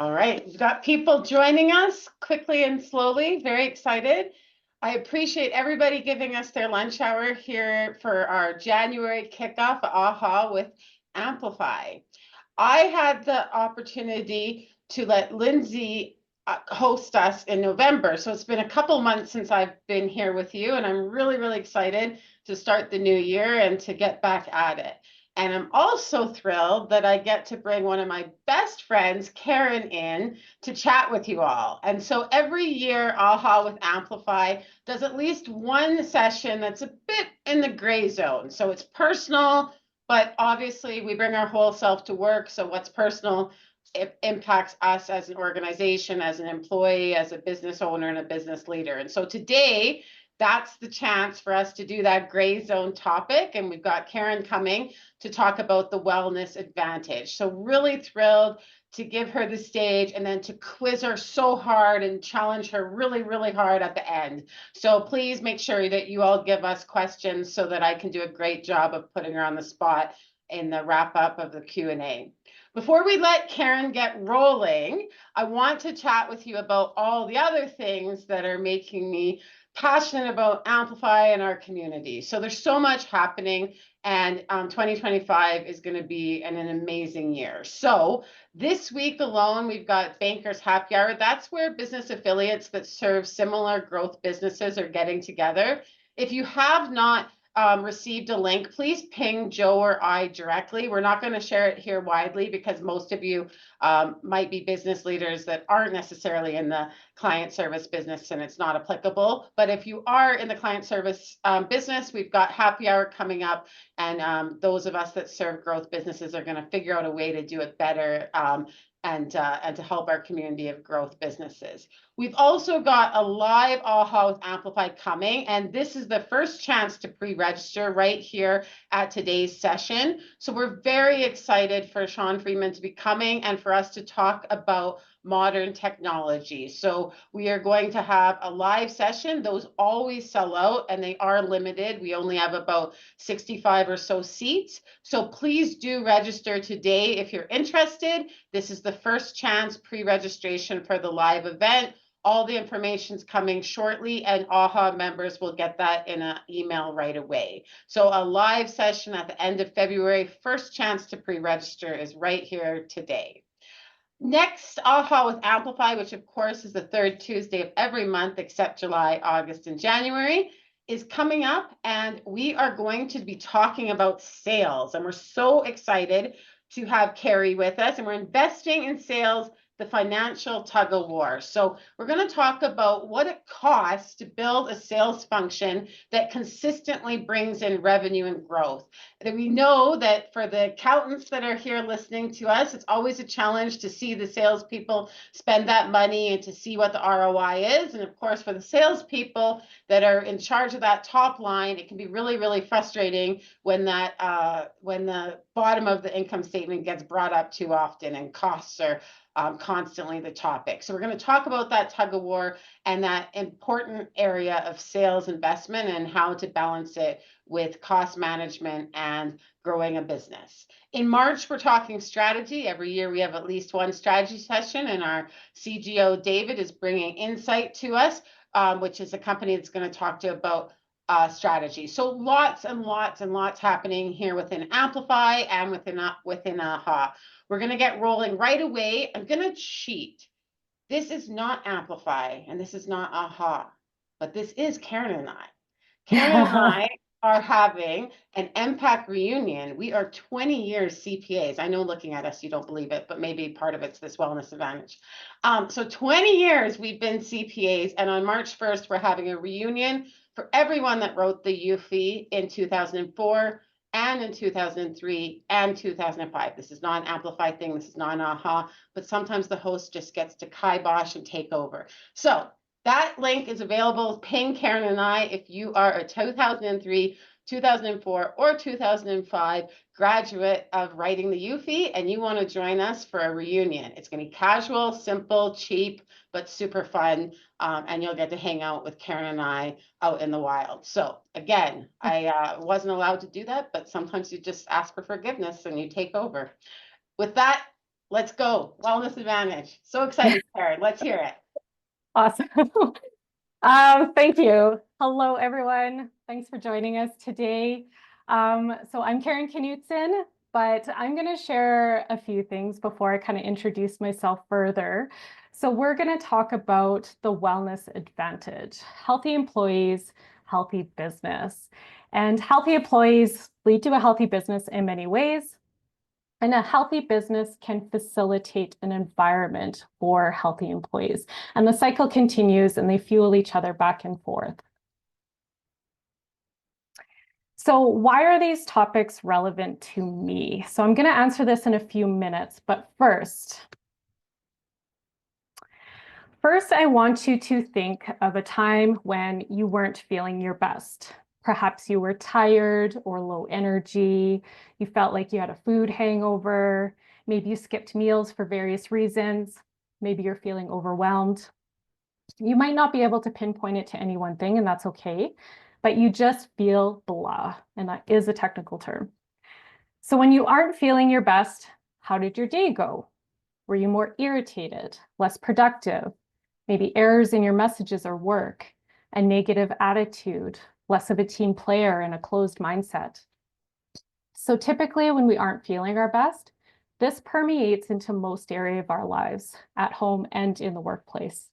All right, we've got people joining us quickly and slowly, very excited. I appreciate everybody giving us their lunch hour here for our January kickoff, AHA with Amplify. I had the opportunity to let Lindsay host us in November. So it's been a couple months since I've been here with you, and I'm really, really excited to start the new year and to get back at it. And I'm also thrilled that I get to bring one of my best friends, Karen, in to chat with you all. And so every year, AHA with Amplify does at least one session that's a bit in the gray zone. So it's personal, but obviously we bring our whole self to work. So what's personal, it impacts us as an organization, as an employee, as a business owner, and a business leader. And so today, that's the chance for us to do that gray zone topic. And we've got Karen coming to talk about the wellness advantage. So really thrilled to give her the stage and then to quiz her so hard and challenge her really, really hard at the end. So please make sure that you all give us questions so that I can do a great job of putting her on the spot in the wrap up of the Q&A. Before we let Karen get rolling, I want to chat with you about all the other things that are making me passionate about Amplify and our community. So there's so much happening, and 2025 is going to be an amazing year. So this week alone, we've got Bankers Happy Hour. That's where business affiliates that serve similar growth businesses are getting together. If you have not received a link, please ping Joe or I directly. We're not going to share it here widely because most of you might be business leaders that aren't necessarily in the client service business and it's not applicable. But if you are in the client service business, we've got happy hour coming up, and those of us that serve growth businesses are going to figure out a way to do it better and to help our community of growth businesses. We've also got a live AHA with Amplify coming, and this is the first chance to pre-register right here at today's session. So we're very excited for Sean Freeman to be coming and for us to talk about modern technology. So we are going to have a live session. Those always sell out and they are limited. We only have about 65 or so seats. So please do register today if you're interested. This is the first chance pre-registration for the live event. All the information's coming shortly, and AHA members will get that in an email right away. So a live session at the end of February, first chance to pre-register is right here today. Next, AHA with Amplify, which of course is the third Tuesday of every month except July, August, and January, is coming up, and we are going to be talking about sales. And we're so excited to have Carrie with us, and we're investing in sales, the financial tug of war. So we're going to talk about what it costs to build a sales function that consistently brings in revenue and growth. And we know that for the accountants that are here listening to us, it's always a challenge to see the salespeople spend that money and to see what the ROI is. And of course, for the salespeople that are in charge of that top line, it can be really, really frustrating when when the bottom of the income statement gets brought up too often and costs are constantly the topic. So we're going to talk about that tug of war and that important area of sales investment and how to balance it with cost management and growing a business. In March, we're talking strategy. Every year we have at least one strategy session, and our CGO, David, is bringing insight to us, which is a company that's going to talk to about strategy. So lots and lots and lots happening here within Amplify and within AHA. We're going to get rolling right away. I'm going to cheat. This is not Amplify and this is not AHA, but this is Karen and I. Karen and I are having an MPAC reunion. We are 20 years CPAs. I know looking at us, you don't believe it, but maybe part of it's this wellness advantage. So 20 years we've been CPAs, and on March 1st, we're having a reunion for everyone that wrote the UFI in 2004 and in 2003 and 2005. This is not an Amplify thing. This is not an AHA, but sometimes the host just gets to kibosh and take over. So that link is available. Ping Karen and I if you are a 2003, 2004, or 2005 graduate of writing the UFI and you want to join us for a reunion. It's going to be casual, simple, cheap, but super fun. And you'll get to hang out with Karen and I out in the wild. So again, I wasn't allowed to do that, but sometimes you just ask for forgiveness and you take over. With that, Let's go. Wellness Advantage. So excited, Karen. Let's hear it. Awesome. Thank you. Hello, everyone. Thanks for joining us today. So I'm Karen Knutson, but I'm going to share a few things before I kind of introduce myself further. So we're going to talk about the wellness advantage, healthy employees, healthy business. And healthy employees lead to a healthy business in many ways. And a healthy business can facilitate an environment for healthy employees. And the cycle continues and they fuel each other back and forth. So why are these topics relevant to me? So I'm going to answer this in a few minutes, but first, I want you to think of a time when you weren't feeling your best. Perhaps you were tired or low energy. You felt like you had a food hangover. Maybe you skipped meals for various reasons. Maybe you're feeling overwhelmed. You might not be able to pinpoint it to any one thing, and that's okay, but you just feel blah, and that is a technical term. So when you aren't feeling your best, how did your day go? Were you more irritated, less productive? Maybe errors in your messages or work, a negative attitude, less of a team player and a closed mindset. So typically when we aren't feeling our best, this permeates into most area of our lives, at home and in the workplace.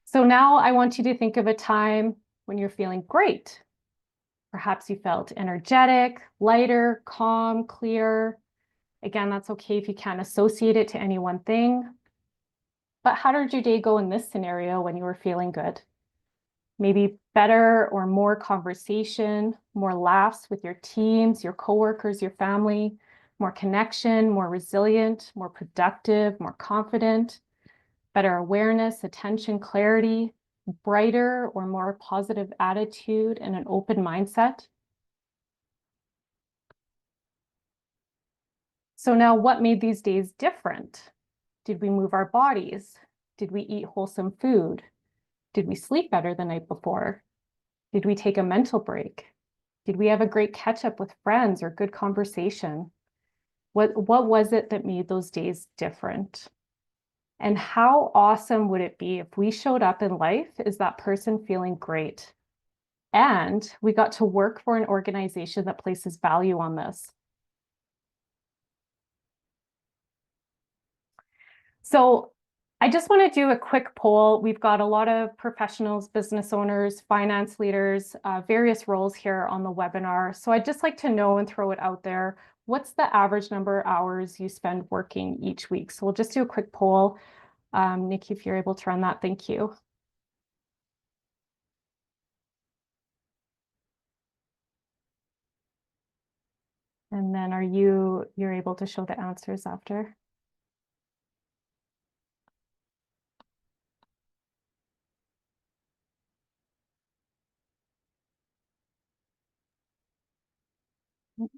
So now I want you to think of a time when you're feeling great. Perhaps you felt energetic, lighter, calm, clear. Again, that's okay if you can't associate it to any one thing. But how did your day go in this scenario when you were feeling good? Maybe better or more conversation, more laughs with your teams, your coworkers, your family, more connection, more resilient, more productive, more confident, better awareness, attention, clarity, brighter or more positive attitude, and an open mindset. So now what made these days different? Did we move our bodies? Did we eat wholesome food? Did we sleep better the night before? Did we take a mental break? Did we have a great catch up with friends or good conversation? What was it that made those days different? And how awesome would it be if we showed up in life as that person feeling great? And we got to work for an organization that places value on this. So I just want to do a quick poll. We've got a lot of professionals, business owners, finance leaders, various roles here on the webinar. So I'd just like to know and throw it out there. What's the average number of hours you spend working each week? So we'll just do a quick poll. Nikki, if you're able to run that, thank you. And then you're able to show the answers after?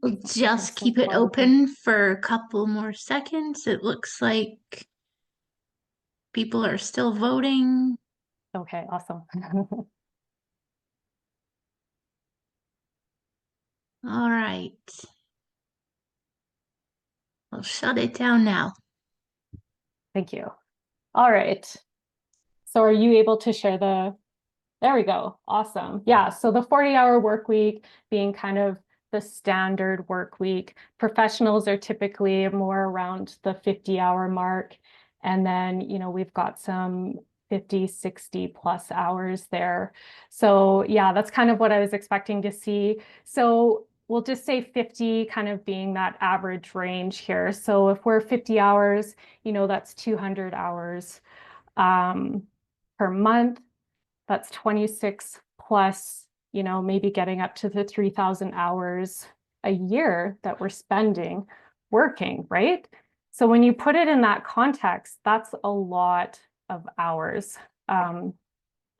We'll just keep it open for a couple more seconds. It looks like people are still voting. Okay, awesome. All right. I'll shut it down now. Thank you. All right. So are you able to share there we go. Awesome. Yeah. So the 40-hour work week being kind of the standard work week. Professionals are typically more around the 50-hour mark. And then, we've got some 50, 60 plus hours there. So yeah, that's kind of what I was expecting to see. So we'll just say 50 kind of being that average range here. So if we're 50 hours, that's 200 hours per month. That's 26 plus, maybe getting up to the 3,000 hours a year that we're spending working, right? So when you put it in that context, that's a lot of hours.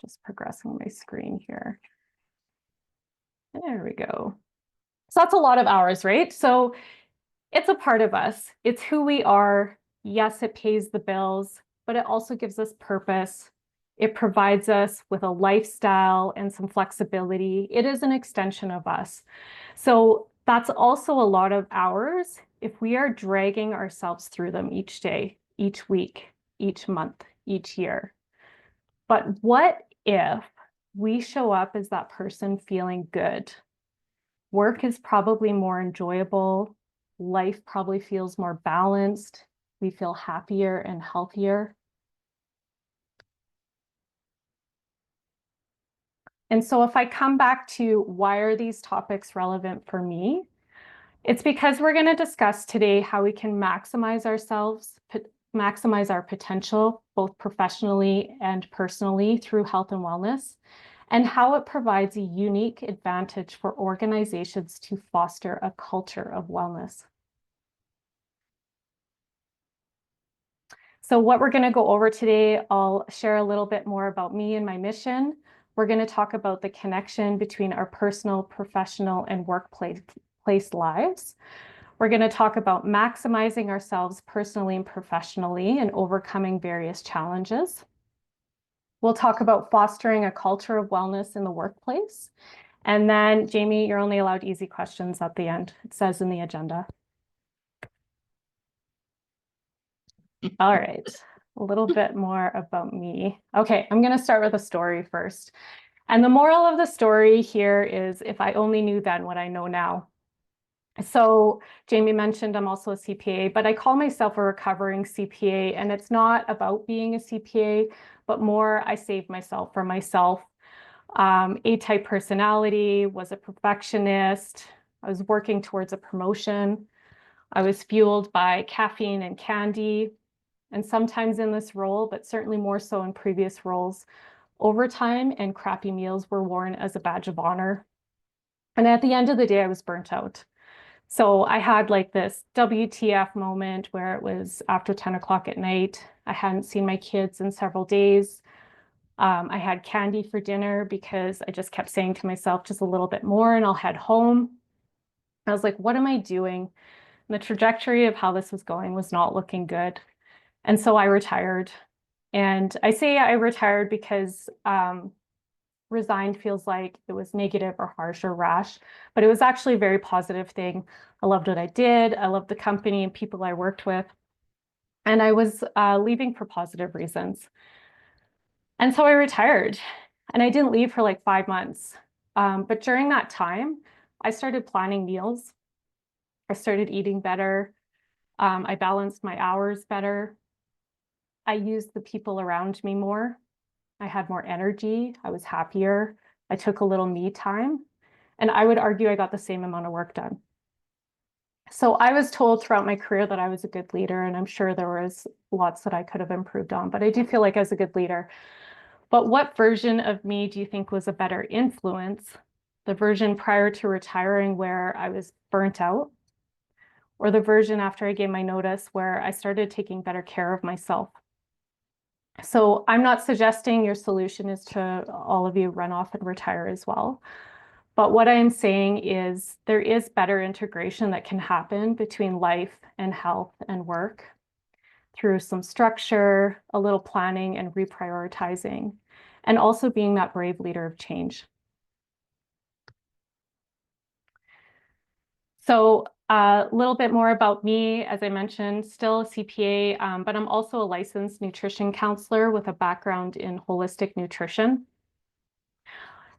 Just progressing my screen here. There we go. So that's a lot of hours, right? So it's a part of us. It's who we are. Yes, it pays the bills, but it also gives us purpose. It provides us with a lifestyle and some flexibility. It is an extension of us. So that's also a lot of hours if we are dragging ourselves through them each day, each week, each month, each year. But what if we show up as that person feeling good? Work is probably more enjoyable. Life probably feels more balanced. We feel happier and healthier. And so if I come back to why are these topics relevant for me, it's because we're going to discuss today how we can maximize ourselves, maximize our potential, both professionally and personally through health and wellness, and how it provides a unique advantage for organizations to foster a culture of wellness. So what we're going to go over today, I'll share a little bit more about me and my mission. We're going to talk about the connection between our personal, professional, and workplace lives. We're going to talk about maximizing ourselves personally and professionally and overcoming various challenges. We'll talk about fostering a culture of wellness in the workplace. And then, Jamie, you're only allowed easy questions at the end. It says in the agenda. All right, a little bit more about me. Okay, I'm going to start with a story first. And the moral of the story here is if I only knew then what I know now. So Jamie mentioned I'm also a CPA, but I call myself a recovering CPA, and it's not about being a CPA, but more I saved myself from myself. A-type personality, was a perfectionist. I was working towards a promotion. I was fueled by caffeine and candy. And sometimes in this role, but certainly more so in previous roles, overtime and crappy meals were worn as a badge of honor. And at the end of the day, I was burnt out. So I had like this WTF moment where it was after 10 o'clock at night. I hadn't seen my kids in several days. I had candy for dinner because I just kept saying to myself, just a little bit more and I'll head home. I was like, what am I doing? And the trajectory of how this was going was not looking good. And so I retired. And I say I retired because resigned feels like it was negative or harsh or rash, but it was actually a very positive thing. I loved what I did. I loved the company and people I worked with. And I was leaving for positive reasons. And so I retired. And I didn't leave for like 5 months. But during that time, I started planning meals. I started eating better. I balanced my hours better. I used the people around me more. I had more energy. I was happier. I took a little me time. And I would argue I got the same amount of work done. So I was told throughout my career that I was a good leader, and I'm sure there was lots that I could have improved on, but I do feel like I was a good leader. But what version of me do you think was a better influence? The version prior to retiring where I was burnt out, or the version after I gave my notice where I started taking better care of myself? So I'm not suggesting your solution is to all of you run off and retire as well. But what I'm saying is there is better integration that can happen between life and health and work through some structure, a little planning and reprioritizing, and also being that brave leader of change. So a little bit more about me, as I mentioned, still a CPA, but I'm also a licensed nutrition counselor with a background in holistic nutrition.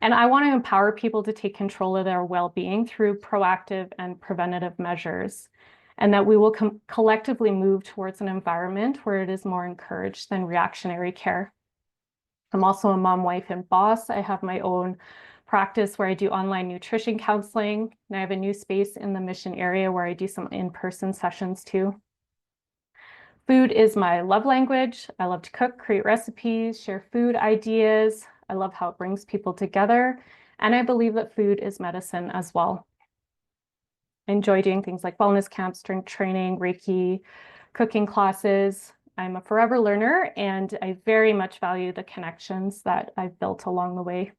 And I want to empower people to take control of their well-being through proactive and preventative measures, and that we will collectively move towards an environment where it is more encouraged than reactionary care. I'm also a mom, wife, and boss. I have my own practice where I do online nutrition counseling, and I have a new space in the Mission area where I do some in-person sessions too. Food is my love language. I love to cook, create recipes, share food ideas. I love how it brings people together. And I believe that food is medicine as well. I enjoy doing things like wellness camps, strength training, Reiki, cooking classes. I'm a forever learner, and I very much value the connections that I've built along the way.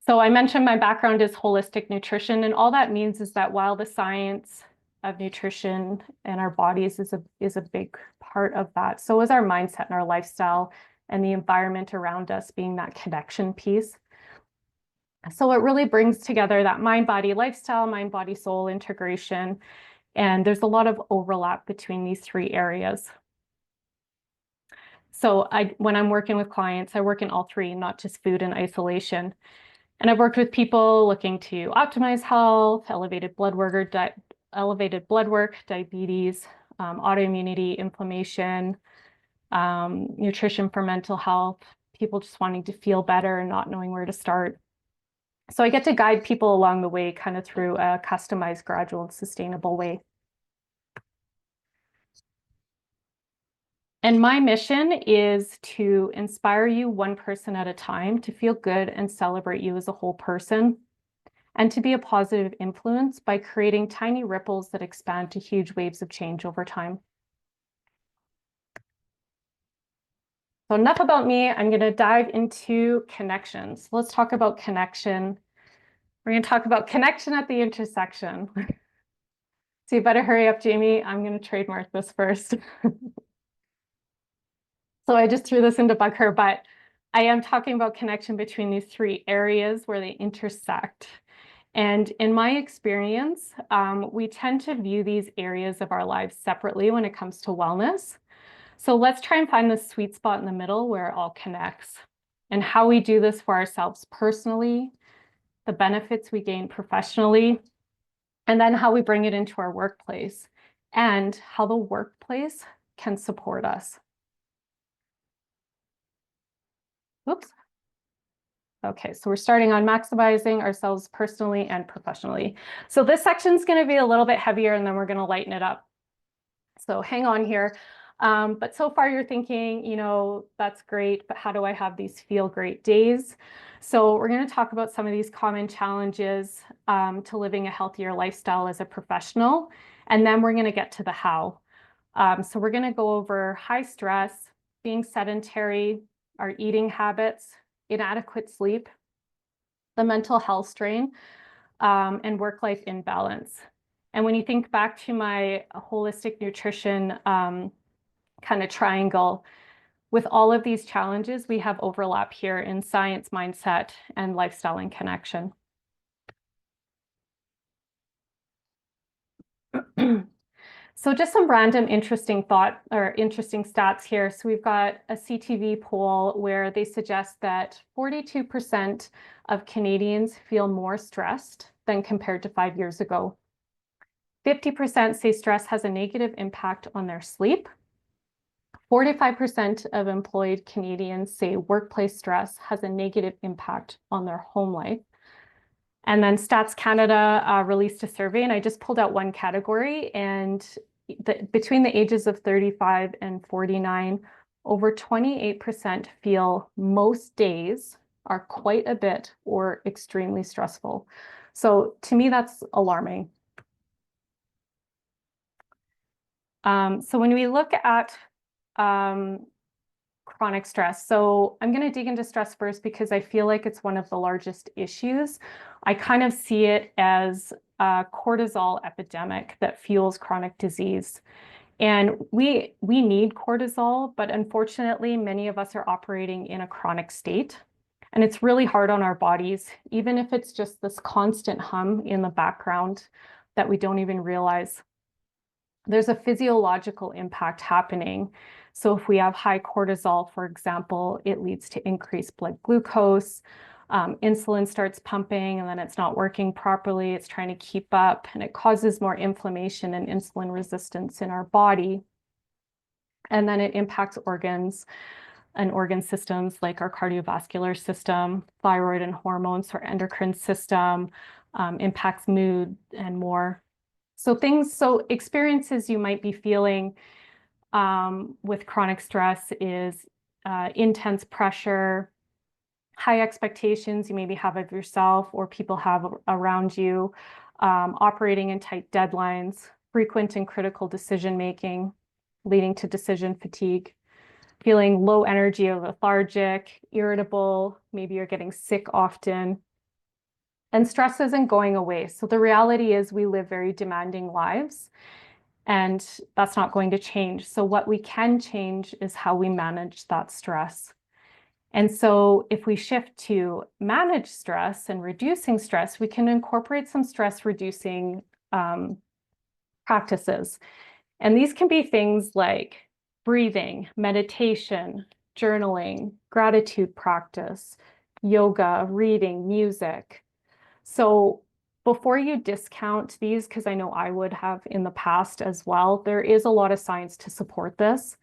So I mentioned my background is holistic nutrition, and all that means is that while the science of nutrition and our bodies is a big part of that, so is our mindset and our lifestyle and the environment around us being that connection piece. So it really brings together that mind-body lifestyle, mind-body-soul integration, and there's a lot of overlap between these three areas. So when I'm working with clients, I work in all three, not just food and isolation. And I've worked with people looking to optimize health, elevated blood work, diabetes, autoimmunity, inflammation, nutrition for mental health, people just wanting to feel better and not knowing where to start. So I get to guide people along the way, kind of through a customized, gradual, and sustainable way. And my mission is to inspire you one person at a time to feel good and celebrate you as a whole person, and to be a positive influence by creating tiny ripples that expand to huge waves of change over time. So enough about me. I'm going to dive into connections. Let's talk about connection. We're going to talk about connection at the intersection. So you better hurry up, Jamie. I'm going to trademark this first. So I just threw this into Bucker, but I am talking about connection between these three areas where they intersect. And in my experience, we tend to view these areas of our lives separately when it comes to wellness. So let's try and find the sweet spot in the middle where it all connects, and how we do this for ourselves personally, the benefits we gain professionally, and then how we bring it into our workplace, and how the workplace can support us. Oops. Okay, so we're starting on maximizing ourselves personally and professionally. So this section is going to be a little bit heavier, and then we're going to lighten it up. So hang on here. But so far you're thinking, you know, that's great, but how do I have these feel great days? So we're going to talk about some of these common challenges to living a healthier lifestyle as a professional, and then we're going to get to the how. So we're going to go over high stress, being sedentary, our eating habits, inadequate sleep, the mental health strain, and work-life imbalance. And when you think back to my holistic nutrition kind of triangle, with all of these challenges, we have overlap here in science, mindset, and lifestyle and connection. So just some random interesting stats here. So we've got a CTV poll where they suggest that 42% of Canadians feel more stressed than compared to 5 years ago. 50% say stress has a negative impact on their sleep. 45% of employed Canadians say workplace stress has a negative impact on their home life. And then Stats Canada released a survey, and I just pulled out one category, and between the ages of 35 and 49, over 28% feel most days are quite a bit or extremely stressful. So to me, that's alarming. So when we look at chronic stress, so I'm going to dig into stress first because I feel like it's one of the largest issues. I kind of see it as a cortisol epidemic that fuels chronic disease. And we need cortisol, but unfortunately, many of us are operating in a chronic state. And it's really hard on our bodies, even if it's just this constant hum in the background that we don't even realize. There's a physiological impact happening. So if we have high cortisol, for example, it leads to increased blood glucose. Insulin starts pumping and then it's not working properly. It's trying to keep up, and it causes more inflammation and insulin resistance in our body. And then it impacts organs and organ systems like our cardiovascular system, thyroid and hormones, our endocrine system, impacts mood and more. So experiences you might be feeling with chronic stress is intense pressure, high expectations you maybe have of yourself or people have around you, operating in tight deadlines, frequent and critical decision making, leading to decision fatigue, feeling low energy or lethargic, irritable, maybe you're getting sick often. And stress isn't going away. So the reality is we live very demanding lives, and that's not going to change. So what we can change is how we manage that stress. And so if we shift to manage stress and reducing stress, we can incorporate some stress reducing practices. And these can be things like breathing, meditation, journaling, gratitude practice, yoga, reading, music. So before you discount these, because I know I would have in the past as well, there is a lot of science to support this.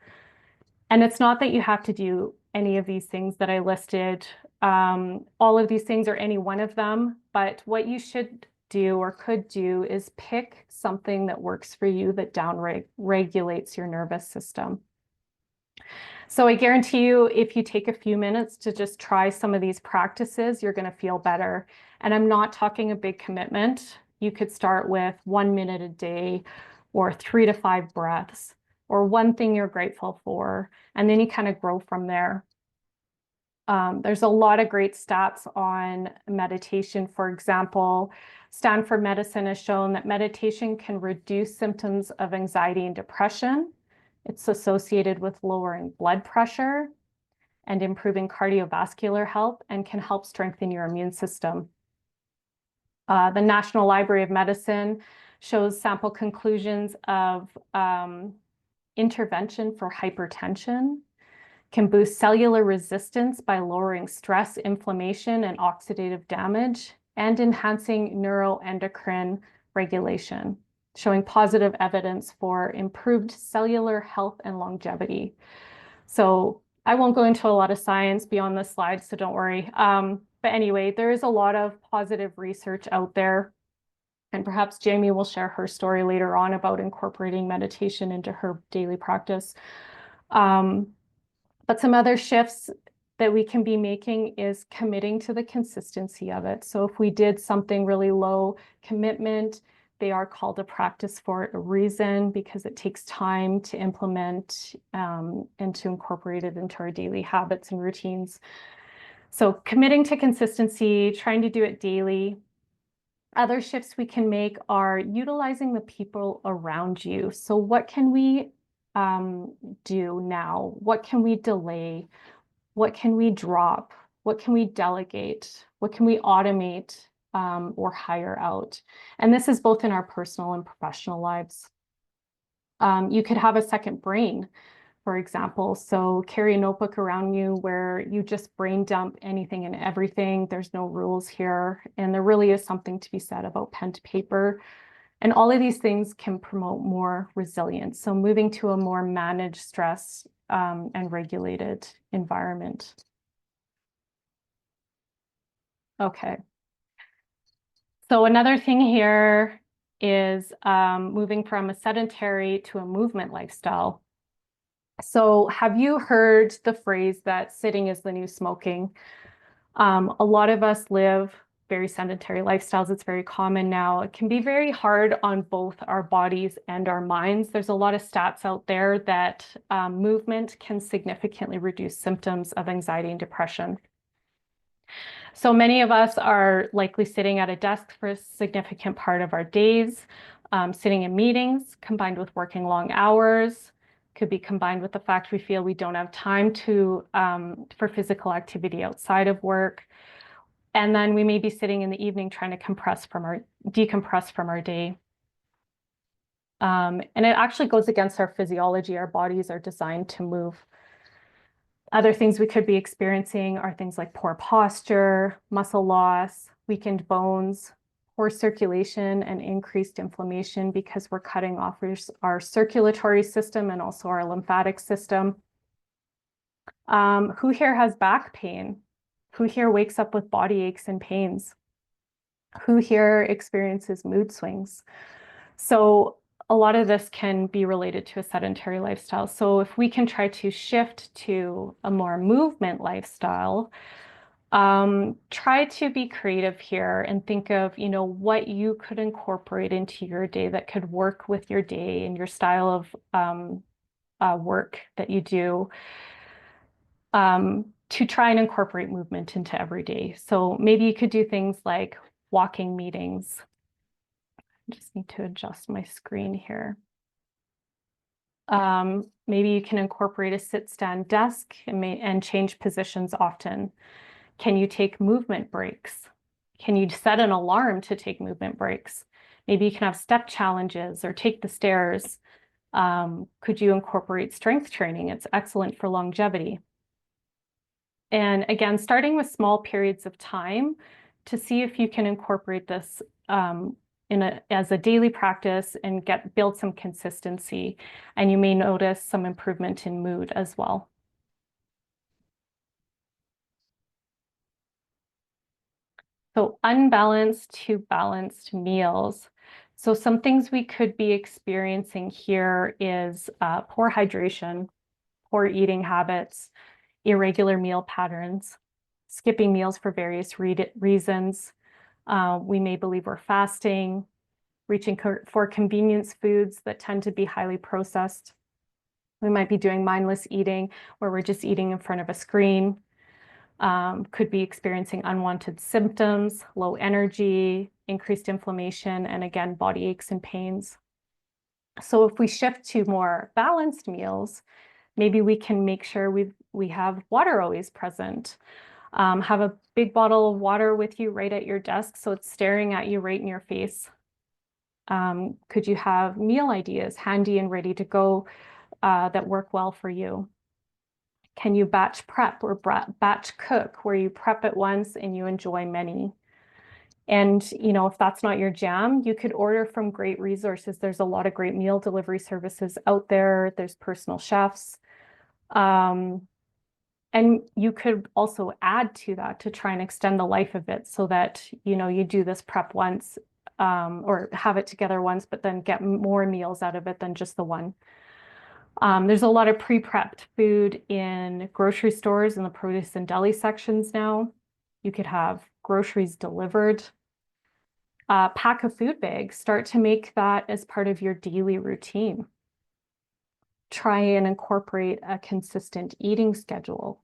And it's not that you have to do any of these things that I listed, all of these things or any one of them, but what you should do or could do is pick something that works for you that regulates your nervous system. So I guarantee you, if you take a few minutes to just try some of these practices, you're going to feel better. And I'm not talking a big commitment. You could start with 1 minute a day or 3 to 5 breaths or one thing you're grateful for, and then you kind of grow from there. There's a lot of great stats on meditation. For example, Stanford Medicine has shown that meditation can reduce symptoms of anxiety and depression. It's associated with lowering blood pressure and improving cardiovascular health and can help strengthen your immune system. The National Library of Medicine shows sample conclusions of intervention for hypertension can boost cellular resistance by lowering stress, inflammation, and oxidative damage, and enhancing neuroendocrine regulation, showing positive evidence for improved cellular health and longevity. So I won't go into a lot of science beyond this slide, so don't worry. But anyway, there is a lot of positive research out there. And perhaps Jamie will share her story later on about incorporating meditation into her daily practice. But some other shifts that we can be making is committing to the consistency of it. So if we did something really low commitment, they are called a practice for a reason, because it takes time to implement and to incorporate it into our daily habits and routines. So committing to consistency, trying to do it daily. Other shifts we can make are utilizing the people around you. So what can we do now? What can we delay? What can we drop? What can we delegate? What can we automate or hire out? And this is both in our personal and professional lives. You could have a second brain, for example. So carry a notebook around you where you just brain dump anything and everything. There's no rules here. And there really is something to be said about pen to paper. And all of these things can promote more resilience. So moving to a more managed stress and regulated environment. Okay. So another thing here is moving from a sedentary to a movement lifestyle. So have you heard the phrase that sitting is the new smoking? A lot of us live very sedentary lifestyles. It's very common now. It can be very hard on both our bodies and our minds. There's a lot of stats out there that movement can significantly reduce symptoms of anxiety and depression. So many of us are likely sitting at a desk for a significant part of our days, sitting in meetings, combined with working long hours, could be combined with the fact we feel we don't have time for physical activity outside of work. And then we may be sitting in the evening trying to decompress from our day. And it actually goes against our physiology. Our bodies are designed to move. Other things we could be experiencing are things like poor posture, muscle loss, weakened bones, poor circulation, and increased inflammation because we're cutting off our circulatory system and also our lymphatic system. Who here has back pain? Who here wakes up with body aches and pains? Who here experiences mood swings? So a lot of this can be related to a sedentary lifestyle. So if we can try to shift to a more movement lifestyle, try to be creative here and think of, what you could incorporate into your day that could work with your day and your style of work that you do. To try and incorporate movement into every day. So maybe you could do things like walking meetings. I just need to adjust my screen here. Maybe you can incorporate a sit-stand desk and change positions often. Can you take movement breaks? Can you set an alarm to take movement breaks? Maybe you can have step challenges or take the stairs. Could you incorporate strength training? It's excellent for longevity. And again, starting with small periods of time to see if you can incorporate this as a daily practice and build some consistency. And you may notice some improvement in mood as well. So unbalanced to balanced meals. So some things we could be experiencing here is poor hydration, poor eating habits, irregular meal patterns, skipping meals for various reasons. We may believe we're fasting, reaching for convenience foods that tend to be highly processed. We might be doing mindless eating where we're just eating in front of a screen. Could be experiencing unwanted symptoms, low energy, increased inflammation, and again, body aches and pains. So if we shift to more balanced meals, maybe we can make sure we have water always present. Have a big bottle of water with you right at your desk so it's staring at you right in your face. Could you have meal ideas handy and ready to go that work well for you? Can you batch prep or batch cook where you prep it once and you enjoy many? And, if that's not your jam, you could order from great resources. There's a lot of great meal delivery services out there. There's personal chefs. And you could also add to that to try and extend the life of it so that, you do this prep once or have it together once, but then get more meals out of it than just the one. There's a lot of pre-prepped food in grocery stores in the produce and deli sections now. You could have groceries delivered. Pack a food bag. Start to make that as part of your daily routine. Try and incorporate a consistent eating schedule.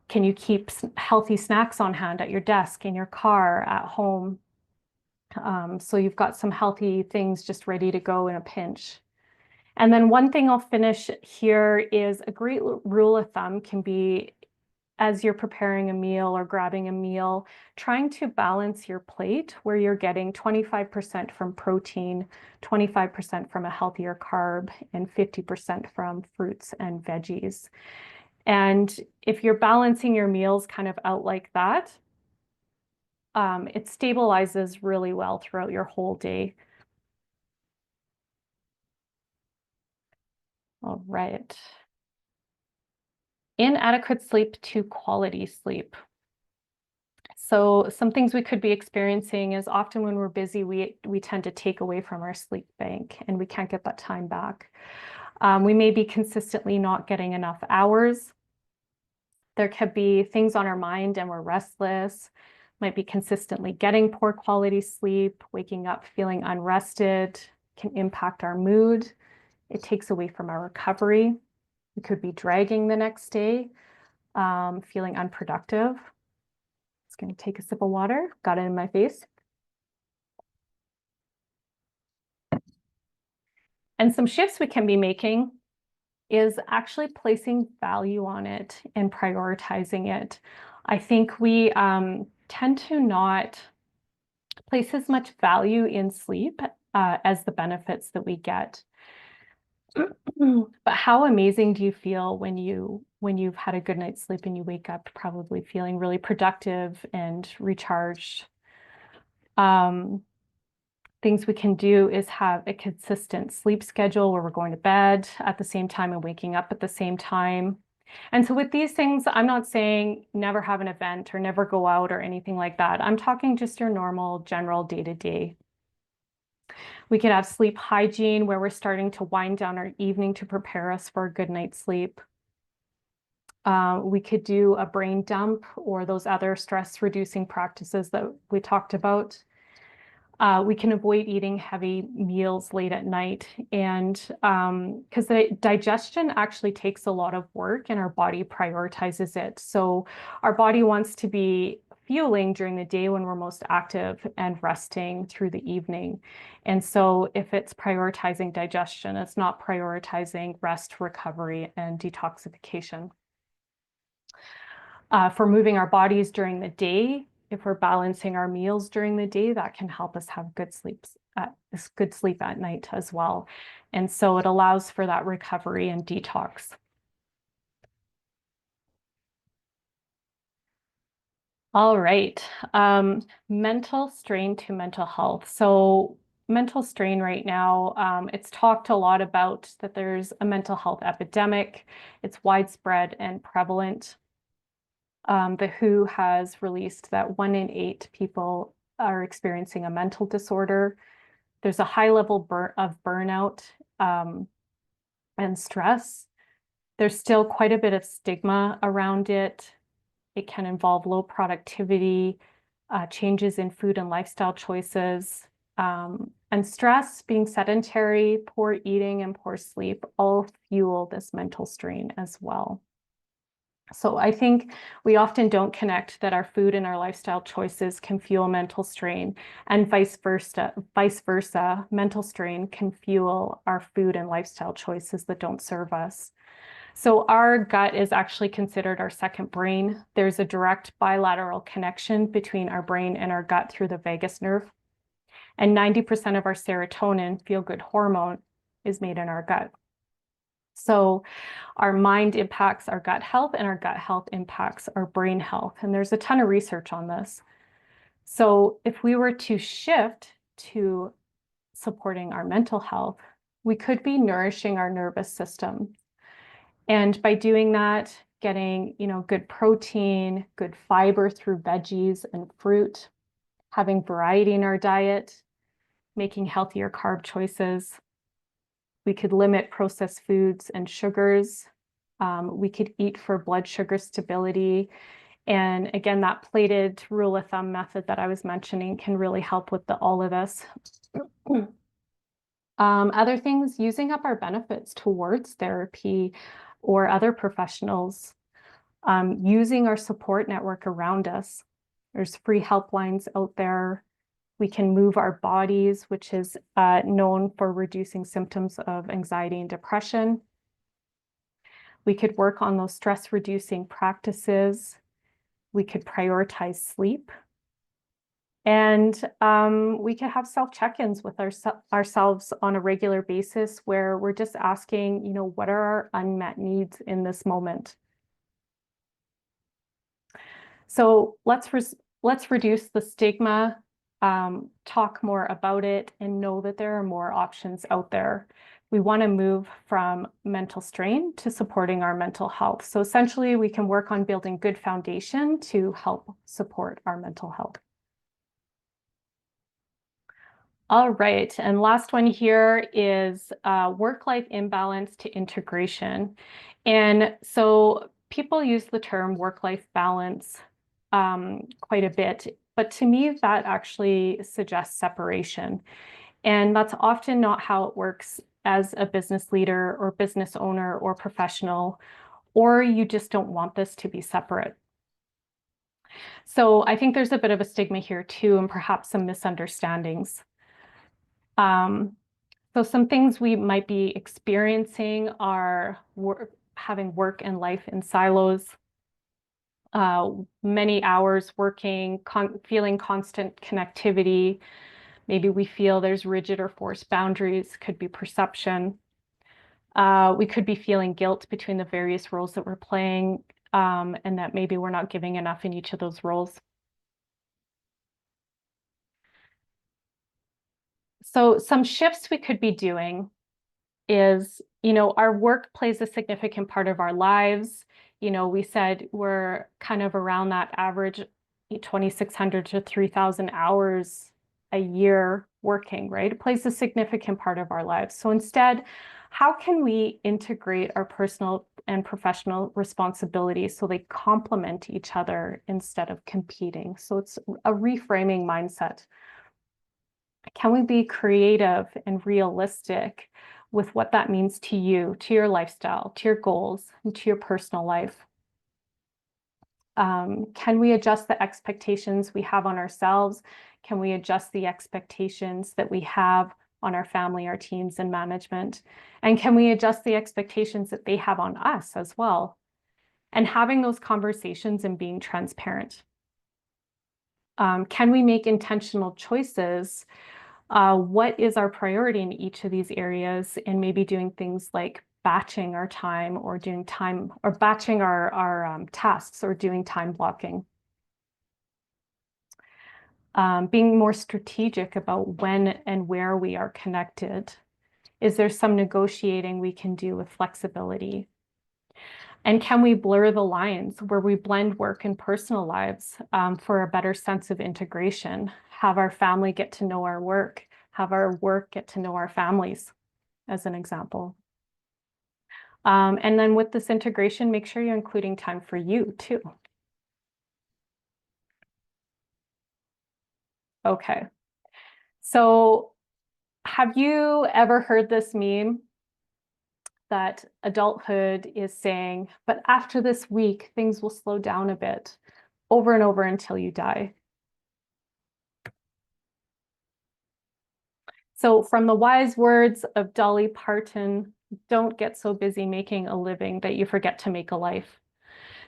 Can you keep healthy snacks on hand at your desk, in your car, at home? So you've got some healthy things just ready to go in a pinch. And then one thing I'll finish here is a great rule of thumb can be, as you're preparing a meal or grabbing a meal, trying to balance your plate where you're getting 25% from protein, 25% from a healthier carb, and 50% from fruits and veggies. And if you're balancing your meals kind of out like that, it stabilizes really well throughout your whole day. All right. Inadequate sleep to quality sleep. So some things we could be experiencing is often when we're busy, we tend to take away from our sleep bank and we can't get that time back. We may be consistently not getting enough hours. There could be things on our mind and we're restless, might be consistently getting poor quality sleep, waking up feeling unrested, can impact our mood. It takes away from our recovery. We could be dragging the next day, feeling unproductive. Just going to take a sip of water, got it in my face. And some shifts we can be making is actually placing value on it and prioritizing it. I think we tend to not place as much value in sleep as the benefits that we get. But how amazing do you feel when you've had a good night's sleep and you wake up probably feeling really productive and recharged? Things we can do is have a consistent sleep schedule where we're going to bed at the same time and waking up at the same time. And so with these things, I'm not saying never have an event or never go out or anything like that. I'm talking just your normal, general day-to-day. We could have sleep hygiene where we're starting to wind down our evening to prepare us for a good night's sleep. We could do a brain dump or those other stress-reducing practices that we talked about. We can avoid eating heavy meals late at night, and because the digestion actually takes a lot of work and our body prioritizes it. So our body wants to be fueling during the day when we're most active and resting through the evening. And so if it's prioritizing digestion, it's not prioritizing rest, recovery, and detoxification. For moving our bodies during the day, if we're balancing our meals during the day, that can help us have good sleep at night as well. And so it allows for that recovery and detox. All right, mental strain to mental health. So mental strain right now, it's talked a lot about that there's a mental health epidemic. It's widespread and prevalent. The WHO has released that 1 in 8 people are experiencing a mental disorder. There's a high level of burnout and stress. There's still quite a bit of stigma around it. It can involve low productivity, changes in food and lifestyle choices, and stress, being sedentary, poor eating, and poor sleep all fuel this mental strain as well. So I think we often don't connect that our food and our lifestyle choices can fuel mental strain, and vice versa. Mental strain can fuel our food and lifestyle choices that don't serve us. So our gut is actually considered our second brain. There's a direct bilateral connection between our brain and our gut through the vagus nerve. And 90% of our serotonin, feel-good hormone, is made in our gut. So our mind impacts our gut health, and our gut health impacts our brain health. And there's a ton of research on this. So if we were to shift to supporting our mental health, we could be nourishing our nervous system. And by doing that, getting, good protein, good fiber through veggies and fruit, having variety in our diet, making healthier carb choices. We could limit processed foods and sugars. We could eat for blood sugar stability. And again, that plated rule of thumb method that I was mentioning can really help with all of this. Other things, using up our benefits towards therapy or other professionals, using our support network around us. There's free helplines out there. We can move our bodies, which is known for reducing symptoms of anxiety and depression. We could work on those stress-reducing practices. We could prioritize sleep. And we could have self-check-ins with ourselves on a regular basis where we're just asking, what are our unmet needs in this moment? So let's reduce the stigma, talk more about it, and know that there are more options out there. We want to move from mental strain to supporting our mental health. So essentially, we can work on building good foundation to help support our mental health. All right, and last one here is work-life imbalance to integration. And so people use the term work-life balance quite a bit, but to me, that actually suggests separation. And that's often not how it works as a business leader or business owner or professional, or you just don't want this to be separate. So I think there's a bit of a stigma here too, and perhaps some misunderstandings. So some things we might be experiencing are having work and life in silos, many hours working, feeling constant connectivity. Maybe we feel there's rigid or forced boundaries, could be perception. We could be feeling guilt between the various roles that we're playing, and that maybe we're not giving enough in each of those roles. So some shifts we could be doing is, our work plays a significant part of our lives. We said we're kind of around that average 2,600 to 3,000 hours a year working, right? It plays a significant part of our lives. So instead, how can we integrate our personal and professional responsibilities so they complement each other instead of competing? So it's a reframing mindset. Can we be creative and realistic with what that means to you, to your lifestyle, to your goals, and to your personal life? Can we adjust the expectations we have on ourselves? Can we adjust the expectations that we have on our family, our teams, and management? And can we adjust the expectations that they have on us as well? And having those conversations and being transparent. Can we make intentional choices? What is our priority in each of these areas? And maybe doing things like batching our time or doing time or batching our tasks or doing time blocking. Being more strategic about when and where we are connected. Is there some negotiating we can do with flexibility? And can we blur the lines where we blend work and personal lives for a better sense of integration? Have our family get to know our work, have our work get to know our families, as an example. And then with this integration, make sure you're including time for you too. Okay. So have you ever heard this meme that adulthood is saying, but after this week, things will slow down a bit, over and over until you die? So from the wise words of Dolly Parton, don't get so busy making a living that you forget to make a life.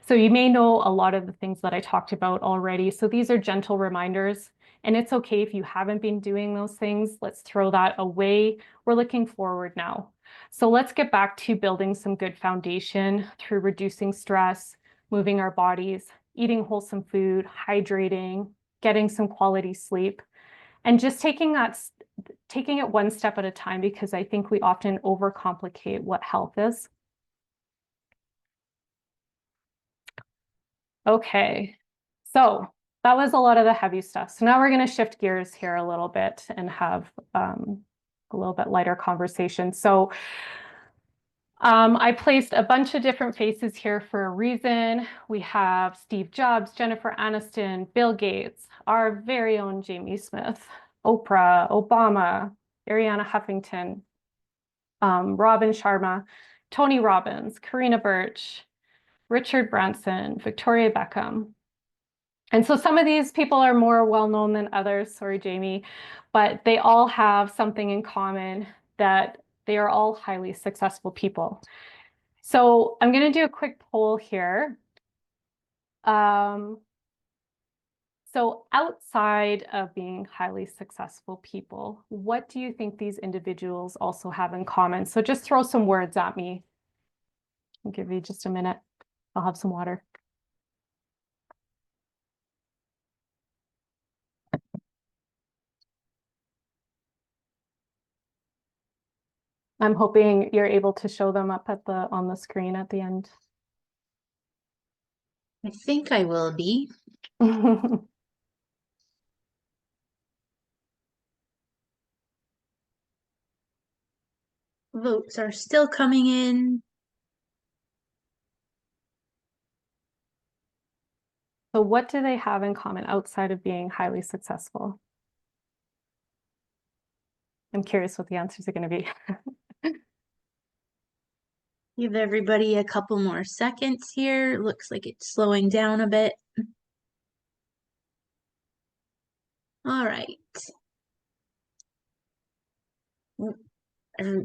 So you may know a lot of the things that I talked about already. So these are gentle reminders, and it's okay if you haven't been doing those things. Let's throw that away. We're looking forward now. So let's get back to building some good foundation through reducing stress, moving our bodies, eating wholesome food, hydrating, getting some quality sleep, and just taking it one step at a time, because I think we often overcomplicate what health is. Okay, so that was a lot of the heavy stuff. So now we're going to shift gears here a little bit and have a little bit lighter conversation. So I placed a bunch of different faces here for a reason. We have Steve Jobs, Jennifer Aniston, Bill Gates, our very own Jamie Smith, Oprah, Obama, Ariana Huffington, Robin Sharma, Tony Robbins, Karina Birch, Richard Branson, Victoria Beckham. And so some of these people are more well-known than others, sorry, Jamie, but they all have something in common, that they are all highly successful people. So I'm going to do a quick poll here. So outside of being highly successful people, what do you think these individuals also have in common? So just throw some words at me. I'll give you just a minute. I'll have some water. I'm hoping you're able to show them up at on the screen at the end. I think I will be. Votes are still coming in. So what do they have in common outside of being highly successful? I'm curious what the answers are going to be. Give everybody a couple more seconds here. Looks like it's slowing down a bit. All right.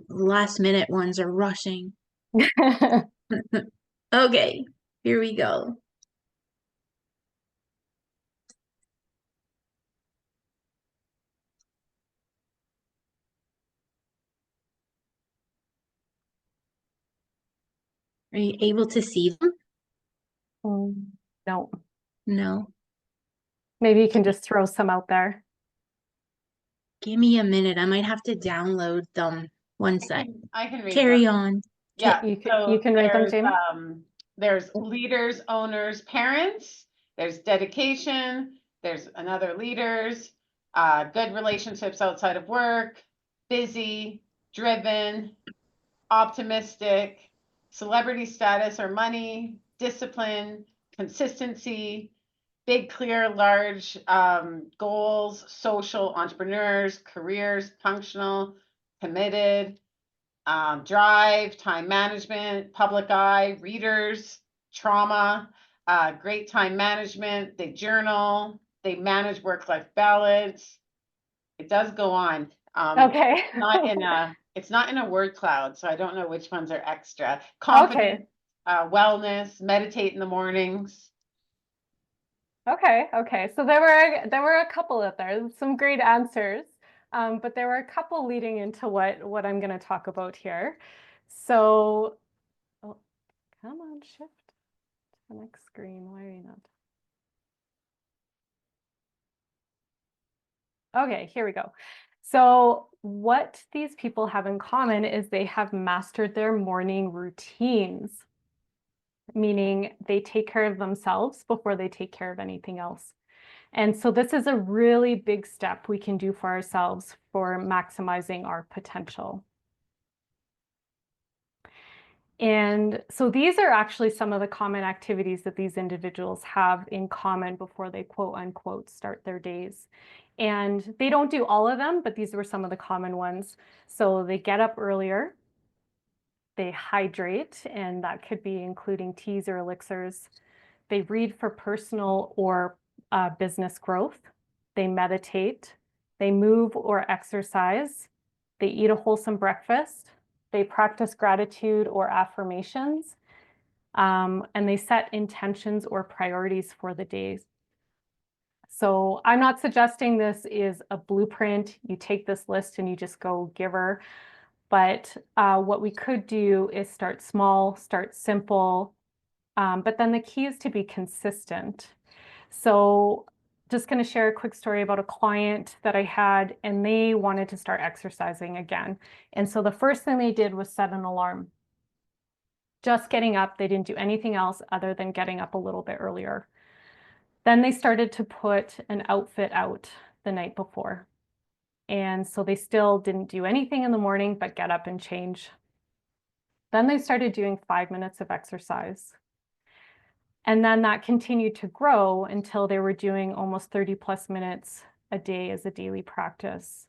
Last minute ones are rushing. Okay, here we go. Are you able to see them? No. No. Maybe you can just throw some out there. Give me a minute. I might have to download them. One sec. I can read Carry them. on. Yeah, You can read them, Jamie? There's leaders, owners, parents. There's dedication. There's another leaders. Good relationships outside of work. Busy, driven, optimistic, celebrity status or money, discipline, consistency, big, clear, large goals, social, entrepreneurs, careers, functional, committed, drive, time management, public eye, readers, trauma, great time management, they journal, they manage work-life balance. It does go on. Okay. It's not in a word cloud, so I don't know which ones are extra. Okay. Confidence, wellness, meditate in the mornings. Okay. Okay. So there were a couple out there, some great answers. But there were a couple leading into what I'm going to talk about here. So, oh, come on, shift to the next screen. Why are you not? Okay, here we go. So what these people have in common is they have mastered their morning routines, meaning they take care of themselves before they take care of anything else. And so this is a really big step we can do for ourselves for maximizing our potential. And so these are actually some of the common activities that these individuals have in common before they quote unquote start their days. And they don't do all of them, but these were some of the common ones. So they get up earlier, they hydrate, and that could be including teas or elixirs. They read for personal or business growth. They meditate, they move or exercise, they eat a wholesome breakfast, they practice gratitude or affirmations, and they set intentions or priorities for the day. So I'm not suggesting this is a blueprint. You take this list and you just go giver. But what we could do is start small, start simple, but then the key is to be consistent. So just going to share a quick story about a client that I had, and they wanted to start exercising again. And so the first thing they did was set an alarm. Just getting up, they didn't do anything else other than getting up a little bit earlier. Then they started to put an outfit out the night before. And so they still didn't do anything in the morning but get up and change. Then they started doing 5 minutes of exercise. And then that continued to grow until they were doing almost 30 plus minutes a day as a daily practice.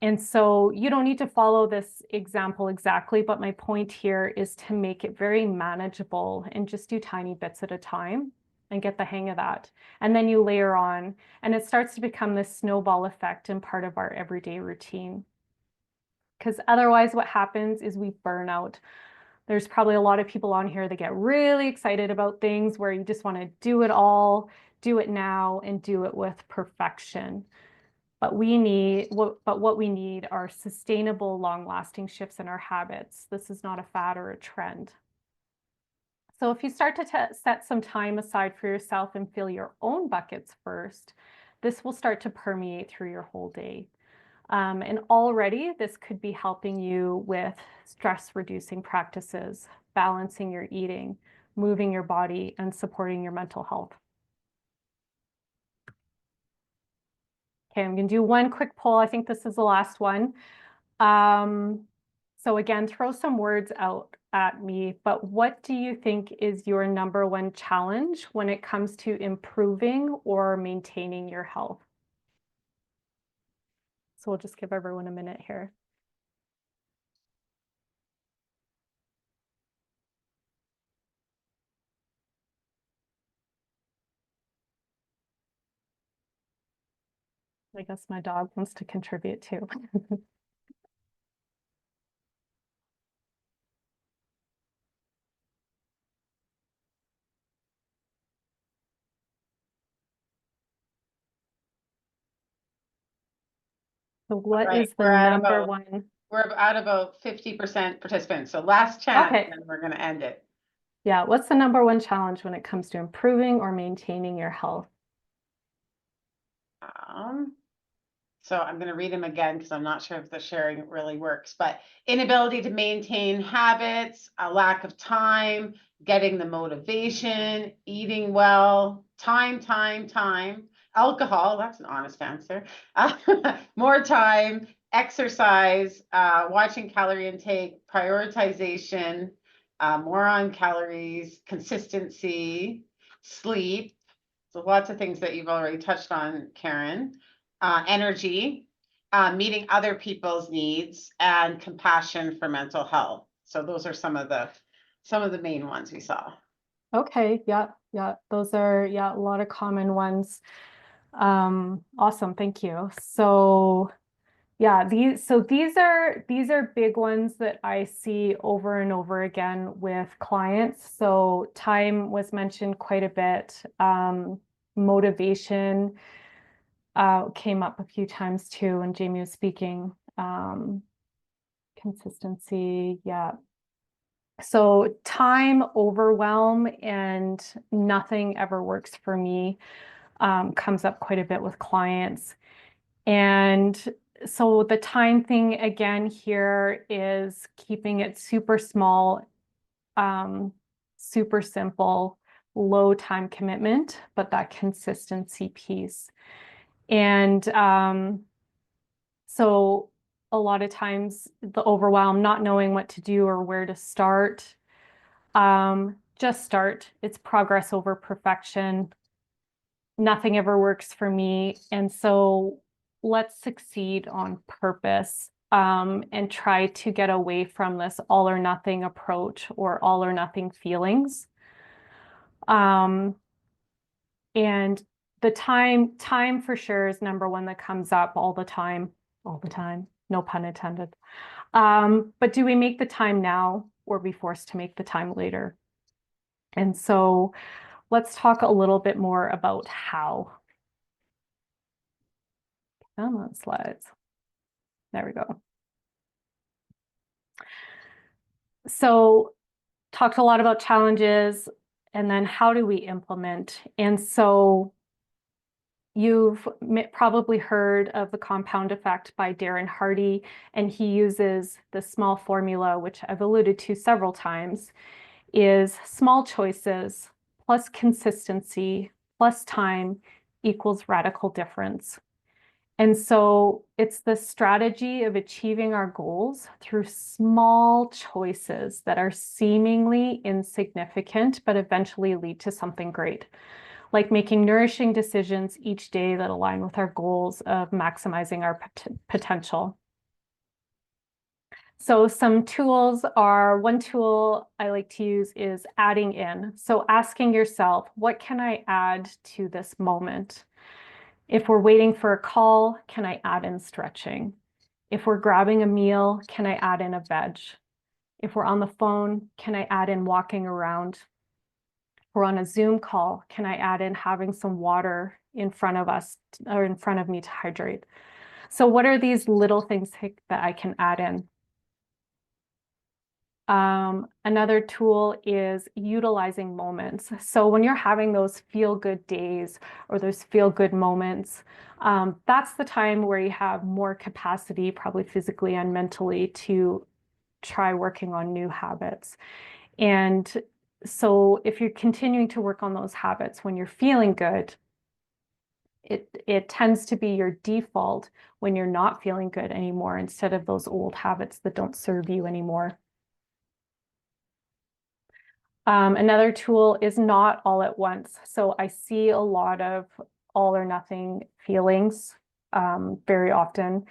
And so you don't need to follow this example exactly, but my point here is to make it very manageable and just do tiny bits at a time and get the hang of that. And then you layer on, and it starts to become this snowball effect and part of our everyday routine. Because otherwise what happens is we burn out. There's probably a lot of people on here that get really excited about things where you just want to do it all, do it now, and do it with perfection. But what we need are sustainable, long-lasting shifts in our habits. This is not a fad or a trend. So if you start to set some time aside for yourself and fill your own buckets first, this will start to permeate through your whole day. And already this could be helping you with stress reducing practices, balancing your eating, moving your body, and supporting your mental health. Okay, I'm going to do one quick poll. I think this is the last one. So again, throw some words out at me, but what do you think is your number one challenge when it comes to improving or maintaining your health? So we'll just give everyone a minute here. I guess my dog wants to contribute too. So what Right, is the number one? we're at number one? We're at about 50% participants. So last chance, Okay. and we're going to end it. Yeah, what's the number one challenge when it comes to improving or maintaining your health? So I'm going to read them again because I'm not sure if the sharing really works, but inability to maintain habits, a lack of time, getting the motivation, eating well, time, alcohol, that's an honest answer, more time, exercise, watching calorie intake, prioritization, more on calories, consistency, sleep. So lots of things that you've already touched on, Karen. Energy, meeting other people's needs, and compassion for mental health. So those are some of the main ones we saw. Okay, yeah, yeah, those are, yeah, a lot of common ones. Awesome, thank you. So yeah, these are big ones that I see over and over again with clients. So time was mentioned quite a bit. Motivation came up a few times too when Jamie was speaking. Consistency, yeah. So time, overwhelm, and nothing ever works for me comes up quite a bit with clients. And so the time thing again here is keeping it super small, super simple, low time commitment, but that consistency piece. And so a lot of times the overwhelm, not knowing what to do or where to start, just start. It's progress over perfection. Nothing ever works for me. And so let's succeed on purpose, and try to get away from this all or nothing approach or all or nothing feelings. And the time for sure is number one that comes up all the time, no pun intended. But do we make the time now or be forced to make the time later? And so let's talk a little bit more about how. Come on, slides. There we go. So talked a lot about challenges and then how do we implement? And so you've probably heard of the compound effect by Darren Hardy, and he uses the small formula, which I've alluded to several times, is small choices plus consistency plus time equals radical difference. And so it's the strategy of achieving our goals through small choices that are seemingly insignificant, but eventually lead to something great, like making nourishing decisions each day that align with our goals of maximizing our potential. So some tools are, one tool I like to use is adding in. So asking yourself, what can I add to this moment? If we're waiting for a call, can I add in stretching? If we're grabbing a meal, can I add in a veg? If we're on the phone, can I add in walking around? If we're on a Zoom call, can I add in having some water in front of us or in front of me to hydrate? So what are these little things that I can add in? Another tool is utilizing moments. So when you're having those feel-good days or those feel-good moments, that's the time where you have more capacity, probably physically and mentally, to try working on new habits. And so if you're continuing to work on those habits when you're feeling good, it tends to be your default when you're not feeling good anymore, instead of those old habits that don't serve you anymore. Another tool is not all at once. So I see a lot of all or nothing feelings very often.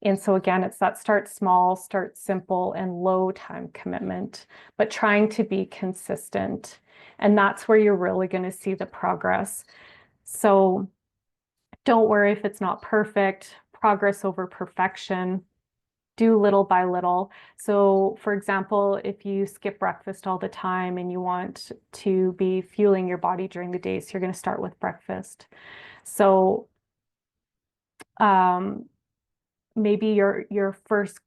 And so again, it's that start small, start simple, and low time commitment, but trying to be consistent. And that's where you're really going to see the progress. So don't worry if it's not perfect. Progress over perfection. Do little by little. So for example, if you skip breakfast all the time and you want to be fueling your body during the day, so you're going to start with breakfast. So maybe your first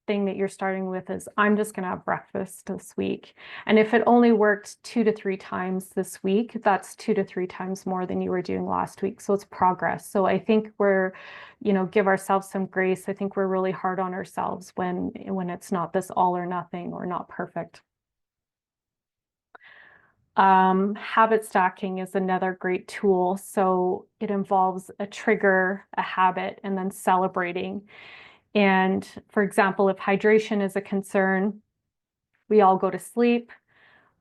thing that you're starting with is, I'm just going to have breakfast this week. And if it only worked 2 to 3 times this week, that's 2 to 3 times more than you were doing last week. So it's progress. So I think we're, give ourselves some grace. I think we're really hard on ourselves when it's not this all or nothing or not perfect. Habit stacking is another great tool. So it involves a trigger, a habit, and then celebrating. And for example, if hydration is a concern, we all go to sleep.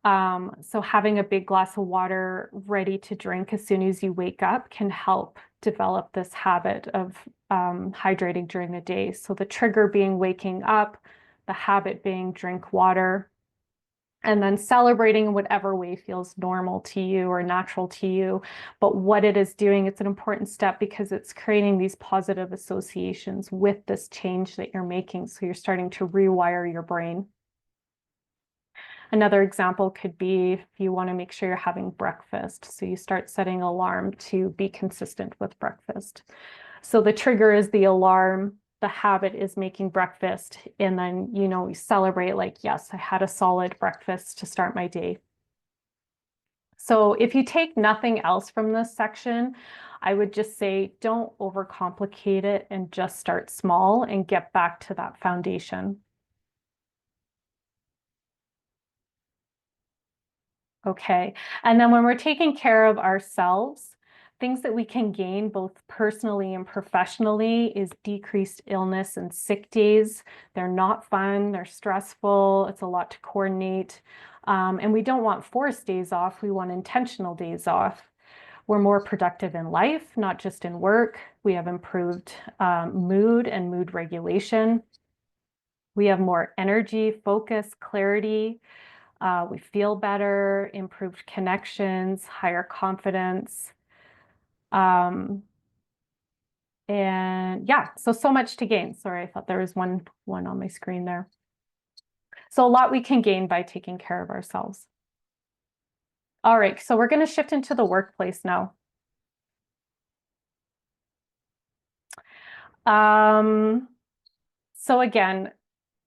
So having a big glass of water ready to drink as soon as you wake up can help develop this habit of hydrating during the day. So the trigger being waking up, the habit being drink water. And then celebrating in whatever way feels normal to you or natural to you. But what it is doing, it's an important step because it's creating these positive associations with this change that you're making. So you're starting to rewire your brain. Another example could be if you want to make sure you're having breakfast. So you start setting alarm to be consistent with breakfast. So the trigger is the alarm. The habit is making breakfast, and then, you know, you celebrate like, yes, I had a solid breakfast to start my day. So if you take nothing else from this section, I would just say, don't overcomplicate it and just start small and get back to that foundation. Okay, and then when we're taking care of ourselves, things that we can gain both personally and professionally is decreased illness and sick days. They're not fun, they're stressful, it's a lot to coordinate. And we don't want forced days off, we want intentional days off. We're more productive in life, not just in work. We have improved mood and mood regulation. We have more energy, focus, clarity. We feel better, improved connections, higher confidence. And yeah, so much to gain. Sorry, I thought there was one on my screen there. So a lot we can gain by taking care of ourselves. All right, so we're going to shift into the workplace now. So again,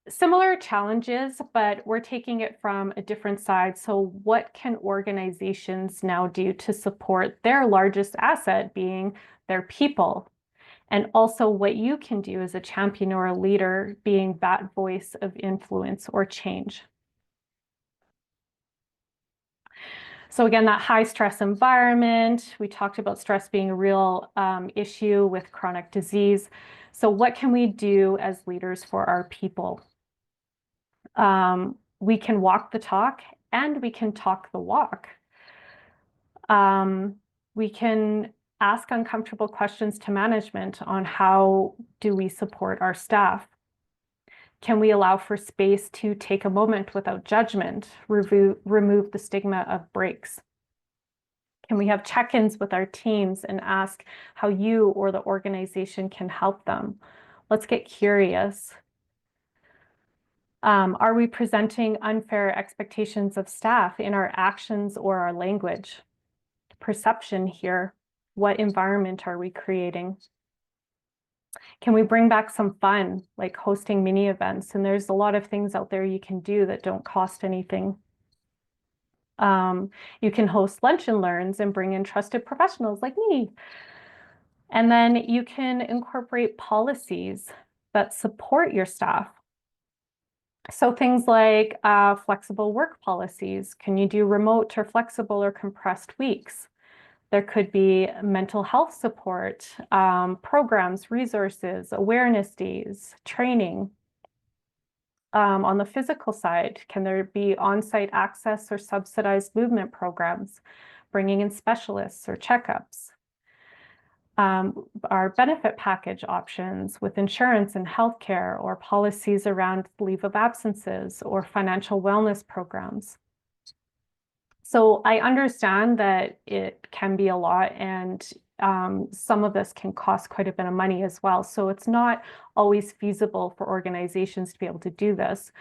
similar challenges, but we're taking it from a different side. So what can organizations now do to support their largest asset being their people? And also what you can do as a champion or a leader being that voice of influence or change. So again, that high stress environment, we talked about stress being a real issue with chronic disease. So what can we do as leaders for our people? We can walk the talk and we can talk the walk. We can ask uncomfortable questions to management on how do we support our staff. Can we allow for space to take a moment without judgment, remove the stigma of breaks? Can we have check-ins with our teams and ask how you or the organization can help them? Let's get curious. Are we presenting unfair expectations of staff in our actions or our language? Perception here. What environment are we creating? Can we bring back some fun, like hosting mini events? And there's a lot of things out there you can do that don't cost anything. You can host lunch and learns and bring in trusted professionals like me. And then you can incorporate policies that support your staff. So things like flexible work policies. Can you do remote or flexible or compressed weeks? There could be mental health support, programs, resources, awareness days, training. On the physical side, can there be on-site access or subsidized movement programs, bringing in specialists or checkups? Our benefit package options with insurance and healthcare, or policies around leave of absences or financial wellness programs. So I understand that it can be a lot, and some of this can cost quite a bit of money as well. So it's not always feasible for organizations to be able to do this.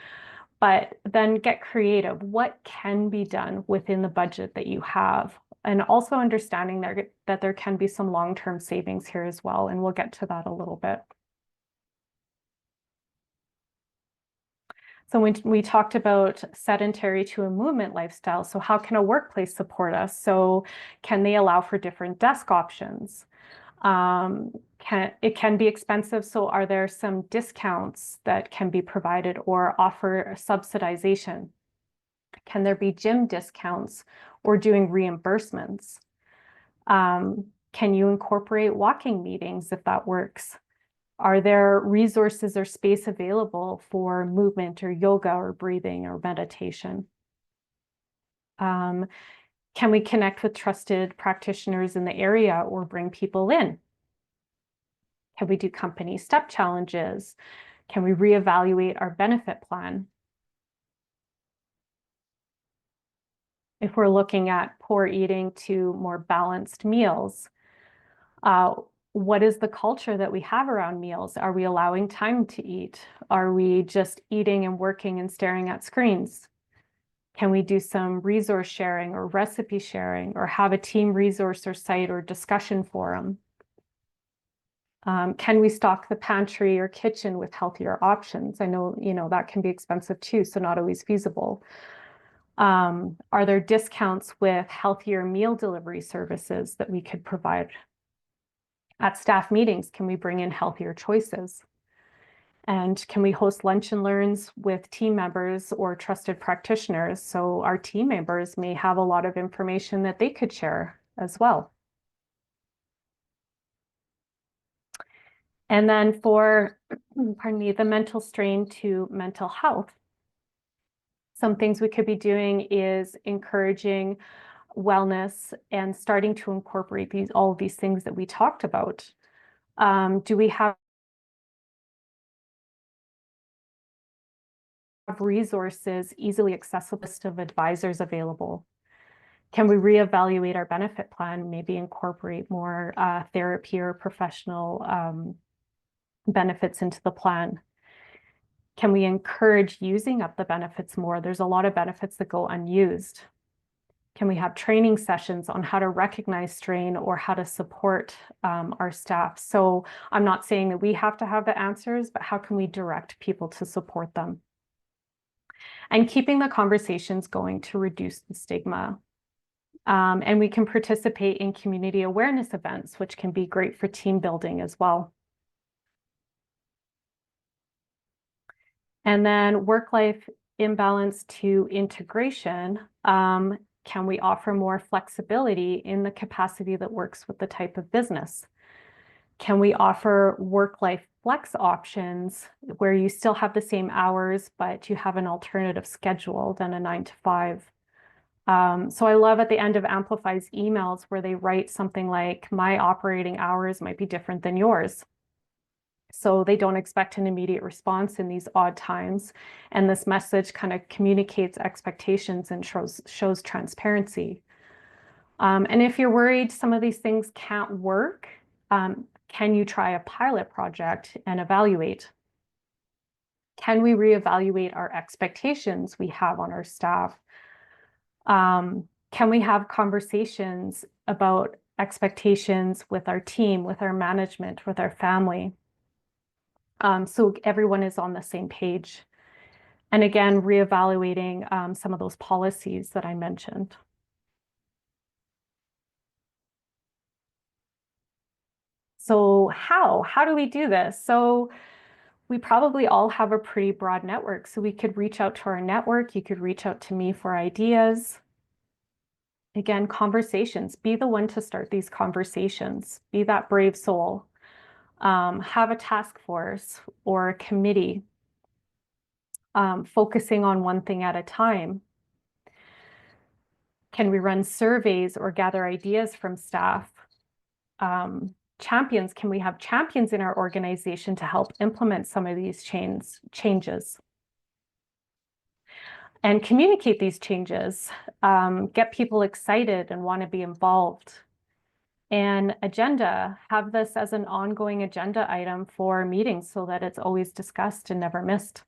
But then get creative. What can be done within the budget that you have? And also understanding that there can be some long-term savings here as well. And we'll get to that a little bit. So when we talked about sedentary to a movement lifestyle, so how can a workplace support us? So can they allow for different desk options? It can be expensive, so are there some discounts that can be provided or offer subsidization? Can there be gym discounts or doing reimbursements? Can you incorporate walking meetings if that works? Are there resources or space available for movement or yoga or breathing or meditation? Can we connect with trusted practitioners in the area or bring people in? Can we do company step challenges? Can we reevaluate our benefit plan? If we're looking at poor eating to more balanced meals, what is the culture that we have around meals? Are we allowing time to eat? Are we just eating and working and staring at screens? Can we do some resource sharing or recipe sharing, or have a team resource or site or discussion forum? Can we stock the pantry or kitchen with healthier options? I know, that can be expensive too, so not always feasible. Are there discounts with healthier meal delivery services that we could provide? At staff meetings, can we bring in healthier choices? And can we host lunch and learns with team members or trusted practitioners? So our team members may have a lot of information that they could share as well. And then for, pardon me, the mental strain to mental health, some things we could be doing is encouraging wellness and starting to incorporate all of these things that we talked about. Do we have resources easily accessible, list of advisors available? Can we reevaluate our benefit plan, maybe incorporate more therapy or professional benefits into the plan? Can we encourage using up the benefits more? There's a lot of benefits that go unused. Can we have training sessions on how to recognize strain or how to support our staff? So I'm not saying that we have to have the answers, but how can we direct people to support them? And keeping the conversations going to reduce the stigma. And we can participate in community awareness events, which can be great for team building as well. And then work-life imbalance to integration. Can we offer more flexibility in the capacity that works with the type of business? Can we offer work-life flex options where you still have the same hours, but you have an alternative schedule than a 9 to 5? So I love at the end of Amplify's emails where they write something like, my operating hours might be different than yours. So they don't expect an immediate response in these odd times. And this message kind of communicates expectations and shows transparency. And if you're worried some of these things can't work, can you try a pilot project and evaluate? Can we reevaluate our expectations we have on our staff? Can we have conversations about expectations with our team, with our management, with our family? So everyone is on the same page. And again, reevaluating some of those policies that I mentioned. So how do we do this? So we probably all have a pretty broad network. So we could reach out to our network. You could reach out to me for ideas. Again, conversations. Be the one to start these conversations. Be that brave soul. Have a task force or a committee focusing on one thing at a time. Can we run surveys or gather ideas from staff? Champions, can we have champions in our organization to help implement some of these changes? And communicate these changes, get people excited and want to be involved. And agenda, have this as an ongoing agenda item for meetings so that it's always discussed and never missed.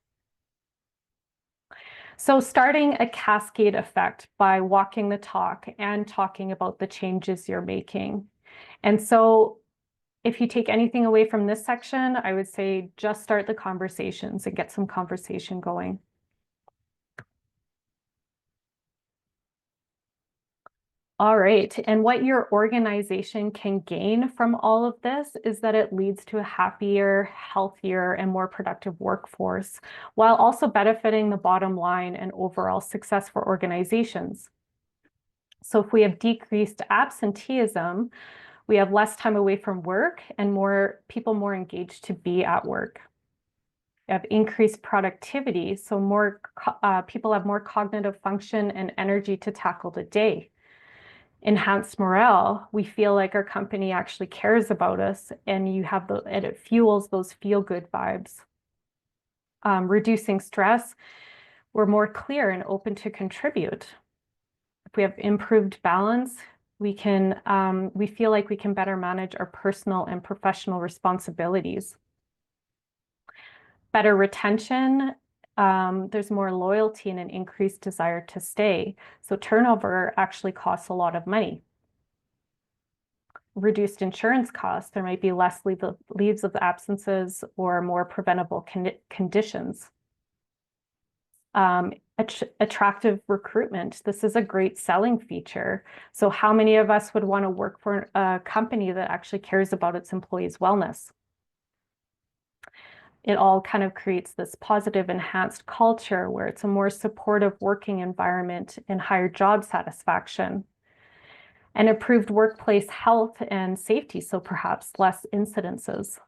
So starting a cascade effect by walking the talk and talking about the changes you're making. And so if you take anything away from this section, I would say just start the conversations and get some conversation going. All right, and what your organization can gain from all of this is that it leads to a happier, healthier, and more productive workforce, while also benefiting the bottom line and overall success for organizations. So if we have decreased absenteeism, we have less time away from work and more people more engaged to be at work. We have increased productivity, so more people have more cognitive function and energy to tackle the day. Enhanced morale, we feel like our company actually cares about us, and it fuels those feel-good vibes. Reducing stress, we're more clear and open to contribute. if we have improved balance, we feel like we can better manage our personal and professional responsibilities. Better retention, there's more loyalty and an increased desire to stay. So turnover actually costs a lot of money. Reduced insurance costs, there might be less leaves of absences or more preventable conditions. Attractive recruitment. This is a great selling feature. So how many of us would want to work for a company that actually cares about its employees' wellness? It all kind of creates this positive, enhanced culture where it's a more supportive working environment and higher job satisfaction. And improved workplace health and safety, so perhaps less incidences.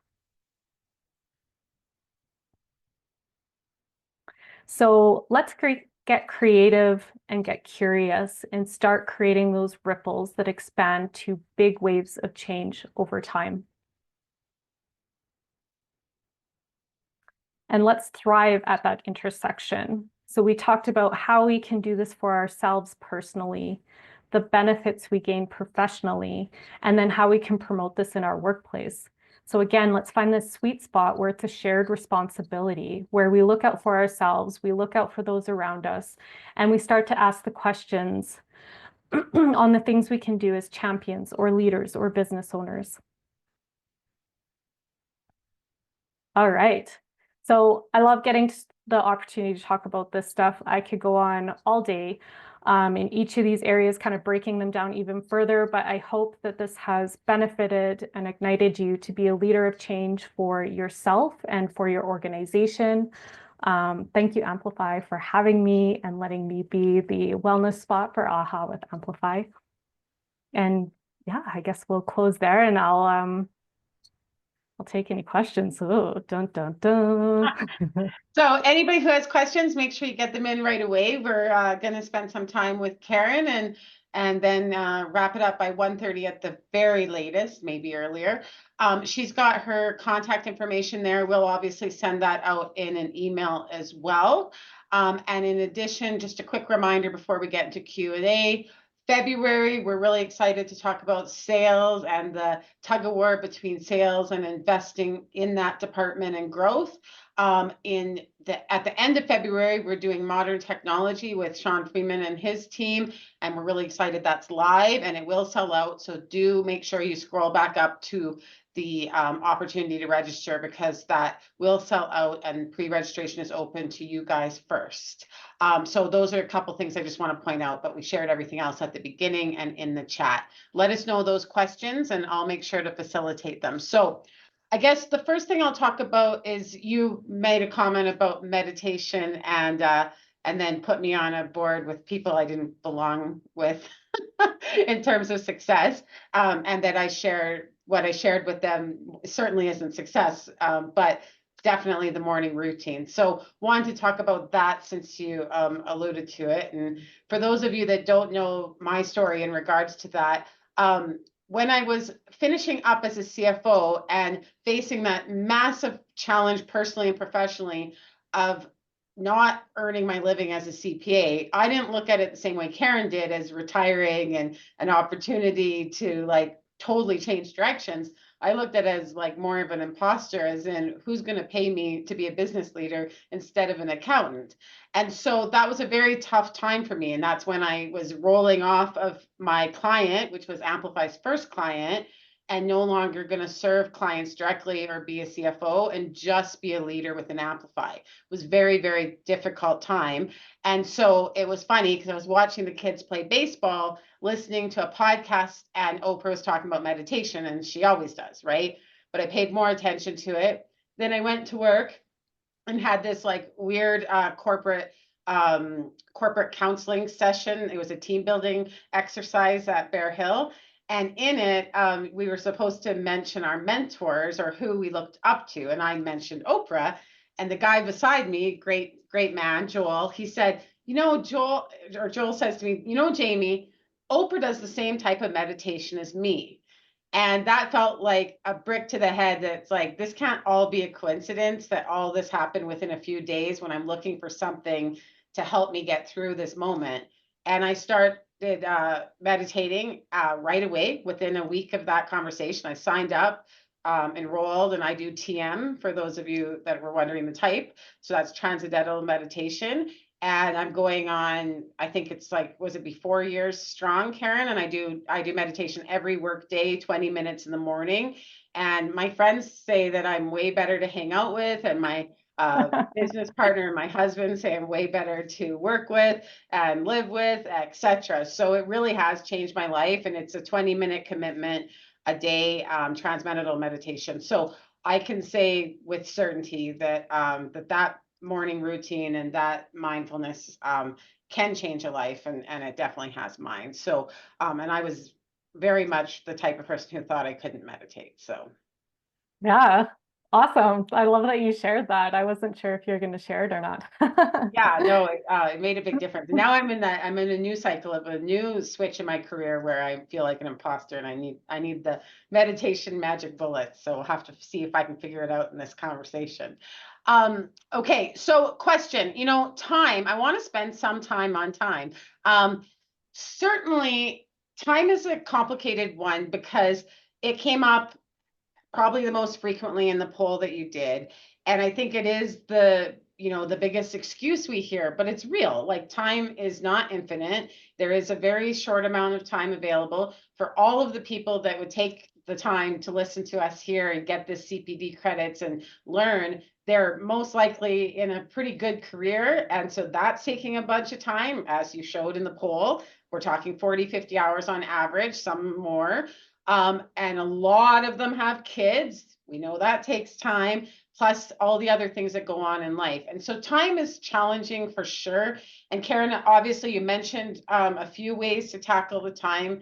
So let's get creative and get curious and start creating those ripples that expand to big waves of change over time. And let's thrive at that intersection. So we talked about how we can do this for ourselves personally, the benefits we gain professionally, and then how we can promote this in our workplace. So again, let's find this sweet spot where it's a shared responsibility, where we look out for ourselves, we look out for those around us, and we start to ask the questions on the things we can do as champions or leaders or business owners. All right. So I love getting the opportunity to talk about this stuff. I could go on all day in each of these areas, kind of breaking them down even further, but I hope that this has benefited and ignited you to be a leader of change for yourself and for your organization. Thank you, Amplify, for having me and letting me be the wellness spot for AHA with Amplify. And yeah, I guess we'll close there and I'll take any questions. Oh, dun, dun, dun. So anybody who has questions, make sure you get them in right away. We're going to spend some time with Karen and then wrap it up by 1:30 at the very latest, maybe earlier. She's got her contact information there. We'll obviously send that out in an email as well. And in addition, just a quick reminder before we get into Q&A, February, we're really excited to talk about sales and the tug of war between sales and investing in that department and growth. At the end of February, we're doing modern technology with Sean Freeman and his team, and we're really excited that's live and it will sell out. So do make sure you scroll back up to the opportunity to register because that will sell out and pre-registration is open to you guys first. So those are a couple things I just want to point out, but we shared everything else at the beginning and in the chat. Let us know those questions and I'll make sure to facilitate them. So I guess the first thing I'll talk about is you made a comment about meditation and then put me on a board with people I didn't belong with in terms of success, and that I shared what I shared with them certainly isn't success, but definitely the morning routine. So wanted to talk about that since you alluded to it. And for those of you that don't know my story in regards to that, when I was finishing up as a CFO and facing that massive challenge personally and professionally of not earning my living as a CPA, I didn't look at it the same way Karen did as retiring and an opportunity to like totally change directions. I looked at it as like more of an imposter, as in who's going to pay me to be a business leader instead of an accountant. And so that was a very tough time for me. And that's when I was rolling off of my client, which was Amplify's first client, and no longer going to serve clients directly or be a CFO and just be a leader within Amplify. It was very, very difficult time. And so it was funny because I was watching the kids play baseball, listening to a podcast, and Oprah was talking about meditation, and she always does, right? But I paid more attention to it. Then I went to work and had this like weird corporate counseling session. It was a team building exercise at Bear Hill. And in it, we were supposed to mention our mentors or who we looked up to. And I mentioned Oprah. And the guy beside me, great man, Joel, he said, Joel says to me, Jamie, Oprah does the same type of meditation as me. And that felt like a brick to the head. That's like, this can't all be a coincidence that all this happened within a few days when I'm looking for something to help me get through this moment. And I started started meditating right away within a week of that conversation. I signed up, enrolled, and I do TM for those of you that were wondering the type. So that's transcendental meditation. And I'm going on, I think it's like, was it be 4 years strong, Karen? And I do meditation every work day, 20 minutes in the morning. And my friends say that I'm way better to hang out with, and my business partner and my husband say I'm way better to work with and live with, etc. So it really has changed my life, and it's a 20-minute commitment a day, transcendental meditation. So I can say with certainty that that morning routine and that mindfulness can change a life, and it definitely has mine. So and I was very much the type of person who thought I couldn't meditate. So Yeah, awesome. I love that you shared that. I wasn't sure if you're going to share it or not. yeah, no, it made a big difference. Now I'm in a new cycle of a new switch in my career where I feel like an imposter, and I need the meditation magic bullet. So we'll have to see if I can figure it out in this conversation. Okay, so question, time. I want to spend some time on time. Certainly, time is a complicated one because it came up probably the most frequently in the poll that you did. And I think it is the biggest excuse we hear, but it's real. Like, time is not infinite. There is a very short amount of time available for all of the people that would take the time to listen to us here and get this CPD credits and learn. They're most likely in a pretty good career. And so that's taking a bunch of time, as you showed in the poll. We're talking 40, 50 hours on average, some more. And a lot of them have kids. We know that takes time, plus all the other things that go on in life. And so time is challenging for sure. And Karen, obviously you mentioned a few ways to tackle the time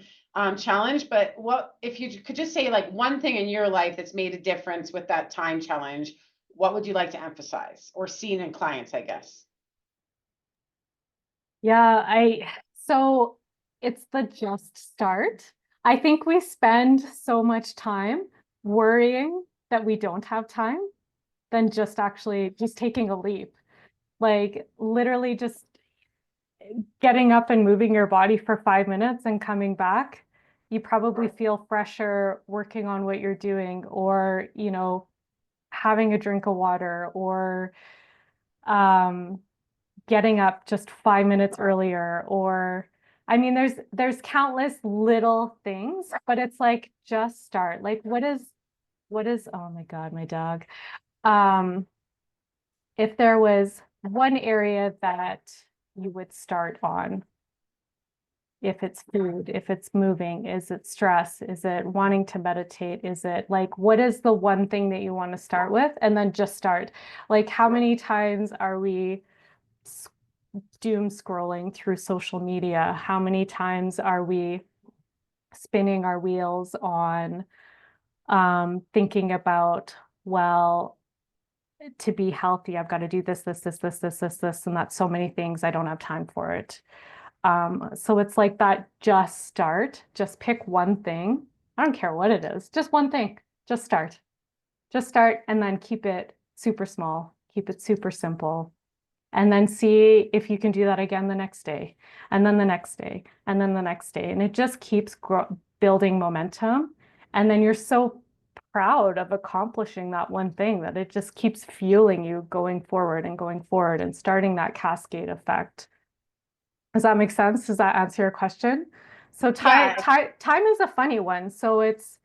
challenge, but what if you could just say like one thing in your life that's made a difference with that time challenge, what would you like to emphasize or seen in clients, I guess? Yeah, so it's the just start. I think we spend so much time worrying that we don't have time than just taking a leap. Like literally just getting up and moving your body for 5 minutes and coming back. You probably feel fresher working on what you're doing, or, having a drink of water, or getting up just 5 minutes earlier, or I mean, there's countless little things, but it's like just start. Like what is oh my God, my dog. If there was one area that you would start on, if it's food, if it's moving, is it stress, is it wanting to meditate, is it like, what is the one thing that you want to start with? And then just start. Like, how many times are we doom scrolling through social media? How many times are we spinning our wheels on thinking about, well, to be healthy, I've got to do this, and that's so many things. I don't have time for it. So it's like that, just start, just pick one thing. I don't care what it is, just one thing, just start, and then keep it super small, keep it super simple. And then see if you can do that again the next day, and then the next day, and then the next day. And it just keeps building momentum. And then you're so proud of accomplishing that one thing that it just keeps fueling you going forward and starting that cascade effect. Does that make sense? Does that answer your question? So time is a funny one. So it's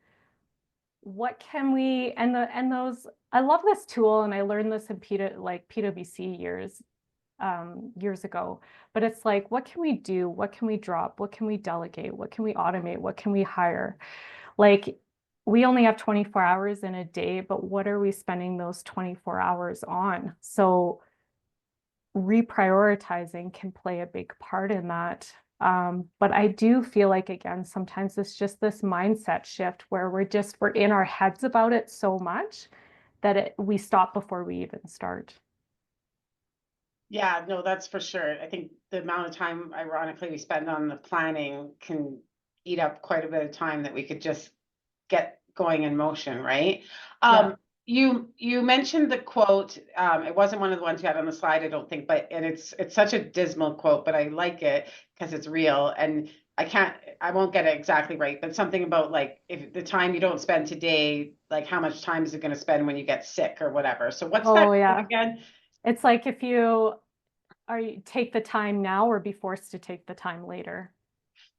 what can we, and those, I love this tool, and I learned this in PwC years ago, but it's like, what can we do? What can we drop? What can we delegate? What can we automate? What can we hire? Like, we only have 24 hours in a day, but what are we spending those 24 hours on? So reprioritizing can play a big part in that. But I do feel like, again, sometimes it's just this mindset shift where we're in our heads about it so much that we stop before we even start. Yeah, no, that's for sure. I think the amount of time, ironically, we spend on the planning can eat up quite a bit of time that we could just get going in motion, right? Yeah. You mentioned the quote. It wasn't one of the ones you had on the slide, I don't think, but it's such a dismal quote, but I like it because it's real. And I won't get it exactly right, but something about like if the time you don't spend today, like how much time is it going to spend when you get sick or whatever. So what's that Oh yeah. again? It's like if you take the time now or be forced to take the time later.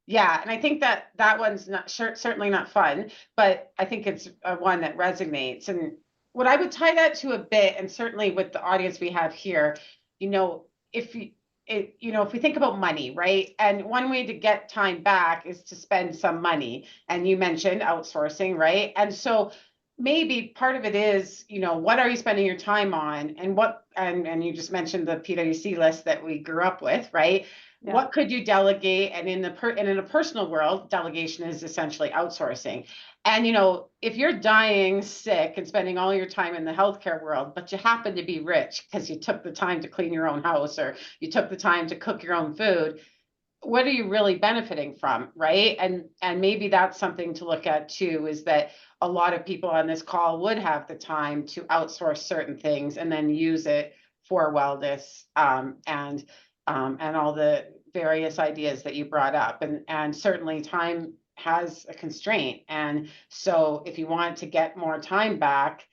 Yeah, and I think that that one's not certainly not fun, but I think it's one that resonates. And what I would tie that to a bit, and certainly with the audience we have here, you know, if you if we think about money, right? And one way to get time back is to spend some money. And you mentioned outsourcing, right? And so maybe part of it is, what are you spending your time on, and and you just mentioned the PwC list that we grew up with, right? Yeah. What could you delegate? And in a personal world, delegation is essentially outsourcing. And if you're dying sick and spending all your time in the healthcare world, but you happen to be rich because you took the time to clean your own house or you took the time to cook your own food, what are you really benefiting from, right? And maybe that's something to look at too, is that a lot of people on this call would have the time to outsource certain things and then use it for wellness, and all the various ideas that you brought up. And certainly time has a constraint. And so if you want to get more time back,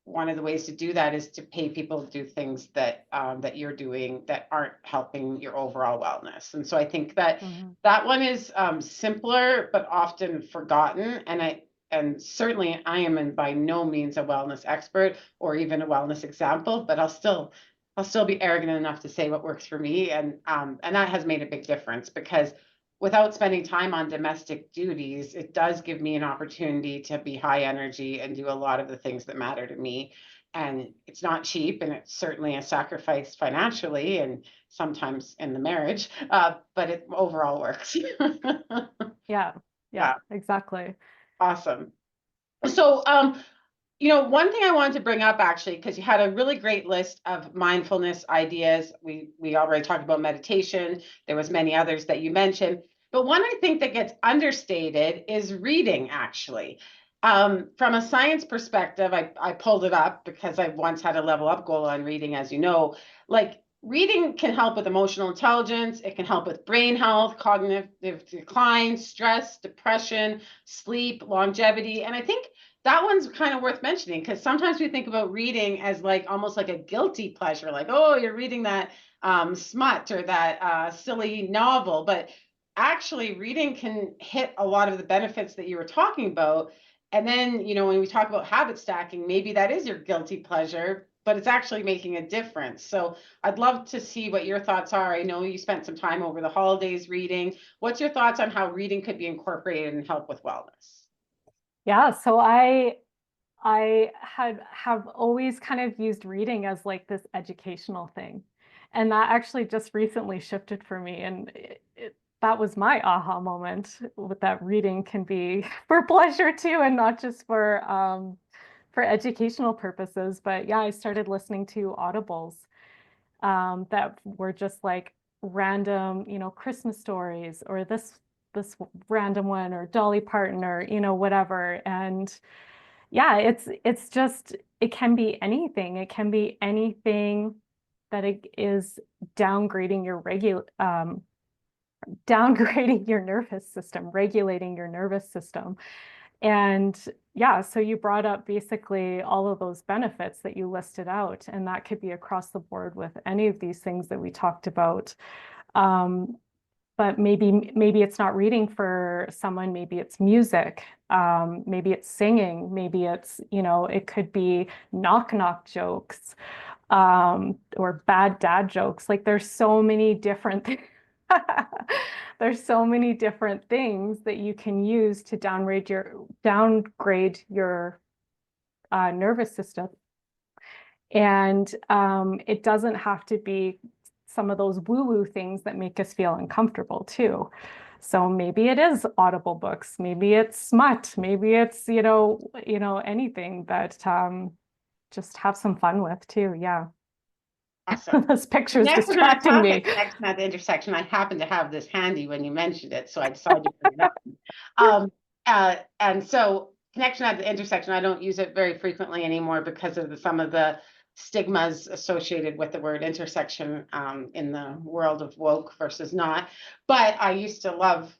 one of the ways to do that is to pay people to do things that that you're doing that aren't helping your overall wellness. And so I think that that one is simpler but often forgotten. And certainly I am by no means a wellness expert or even a wellness example, but I'll still be arrogant enough to say what works for me. And that has made a big difference, because without spending time on domestic duties, it does give me an opportunity to be high energy and do a lot of the things that matter to me. And it's not cheap, and it's certainly a sacrifice financially and sometimes in the marriage, but it overall works. Yeah, exactly. Awesome. So, one thing I wanted to bring up actually, because you had a really great list of mindfulness ideas. We already talked about meditation. There was many others that you mentioned, but one I think that gets understated is reading, actually. From a science perspective, I pulled it up because I once had a level up goal on reading, as you know. Like, reading can help with emotional intelligence. It can help with brain health, cognitive decline, stress, depression, sleep, longevity. And I think that one's kind of worth mentioning, because sometimes we think about reading as like almost like a guilty pleasure, like, oh, you're reading that smut or that silly novel. But actually, reading can hit a lot of the benefits that you were talking about. And then, when we talk about habit stacking, maybe that is your guilty pleasure, but it's actually making a difference. So I'd love to see what your thoughts are. I know you spent some time over the holidays reading. What's your thoughts on how reading could be incorporated and help with wellness? Yeah, so I have always kind of used reading as like this educational thing. And that actually just recently shifted for me. And that was my aha moment, with that reading can be for pleasure too, and not just for educational purposes. But yeah, I started listening to audibles that were just like random, Christmas stories, or this random one, or Dolly Parton, or whatever. And yeah, it's just, it can be anything. It can be anything that it is downgrading your downgrading your nervous system, regulating your nervous system. And yeah, so you brought up basically all of those benefits that you listed out, and that could be across the board with any of these things that we talked about. But maybe it's not reading for someone, maybe it's music, maybe it's singing, maybe it's, it could be knock jokes, or bad dad jokes. Like, there's so many different there's so many different things that you can use to downgrade your nervous system. And it doesn't have to be some of those woo-woo things that make us feel uncomfortable too. So maybe it is audible books, maybe it's smut, maybe it's, anything that just have some fun with too. Yeah. Awesome. This picture is Next, we're going to distracting talk me. about connection at the intersection. I happen to have this handy when you mentioned it, so I decided to bring it up. And so connection at the intersection, I don't use it very frequently anymore because of some of the stigmas associated with the word intersection in the world of woke versus not. But I used to love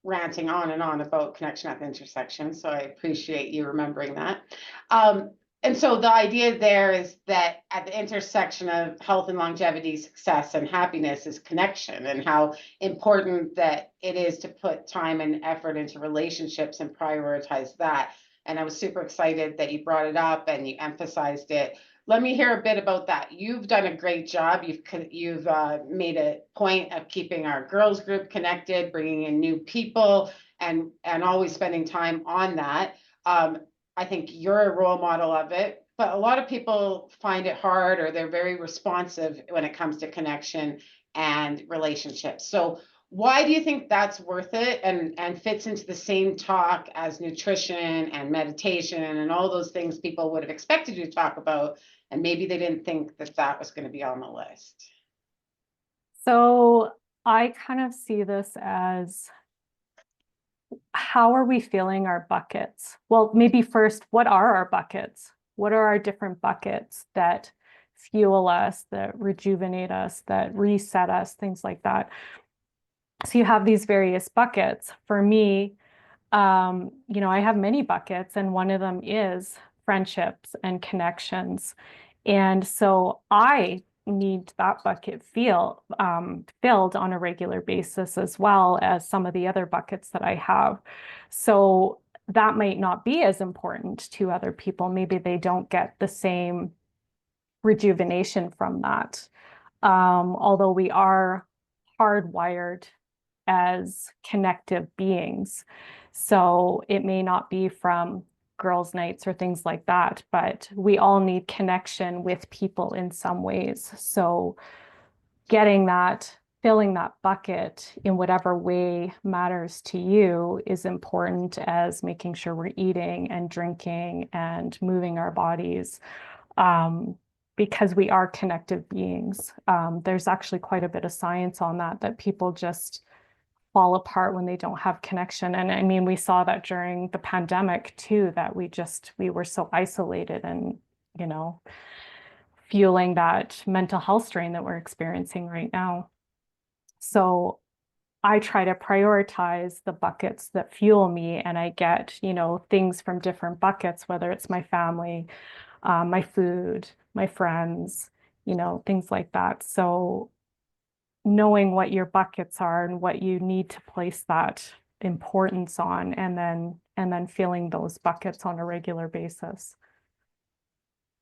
ranting on and on about connection at the intersection, so I appreciate you remembering that. And so the idea there is that at the intersection of health and longevity, success and happiness is connection, and how important that it is to put time and effort into relationships and prioritize that. And I was super excited that you brought it up and you emphasized it. Let me hear a bit about that. You've done a great job. You've made a point of keeping our girls group connected, bringing in new people, and always spending time on that. I think you're a role model of it, but a lot of people find it hard, or they're very responsive when it comes to connection and relationships. So why do you think that's worth it, and fits into the same talk as nutrition and meditation and all those things people would have expected you to talk about, and maybe they didn't think that that was going to be on the list? So I kind of see this as, how are we filling our buckets? Well, maybe first, what are our buckets? What are our different buckets that fuel us, that rejuvenate us, that reset us, things like that? So you have these various buckets. For me, I have many buckets, and one of them is friendships and connections. And so I need that bucket filled on a regular basis, as well as some of the other buckets that I have. So that might not be as important to other people. Maybe they don't get the same rejuvenation from that. Although we are hardwired as connective beings. So it may not be from girls' nights or things like that, but we all need connection with people in some ways. So getting that, filling that bucket in whatever way matters to you is important as making sure we're eating and drinking and moving our bodies. Because we are connective beings. There's actually quite a bit of science on that people just fall apart when they don't have connection. And I mean, we saw that during the pandemic too, that we were so isolated and, fueling that mental health strain that we're experiencing right now. So I try to prioritize the buckets that fuel me, and I get, things from different buckets, whether it's my family, my food, my friends, things like that. So knowing what your buckets are and what you need to place that importance on, and then filling those buckets on a regular basis.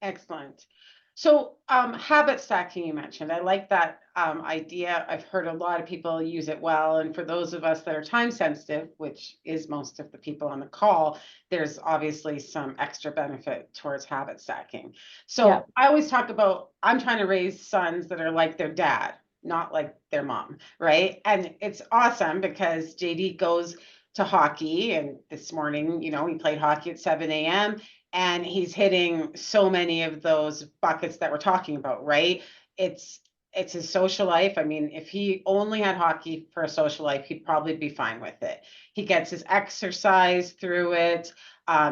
Excellent. So habit stacking, you mentioned. I like that idea. I've heard a lot of people use it well. And for those of us that are time sensitive, which is most of the people on the call, there's obviously some extra benefit towards habit stacking. So Yeah. I always talk about, I'm trying to raise sons that are like their dad, not like their mom, right? And it's awesome because JD goes to hockey, and this morning, he played hockey at 7 a.m. and he's hitting so many of those buckets that we're talking about, right? It's his social life. I mean, if he only had hockey for a social life, he'd probably be fine with it. He gets his exercise through it.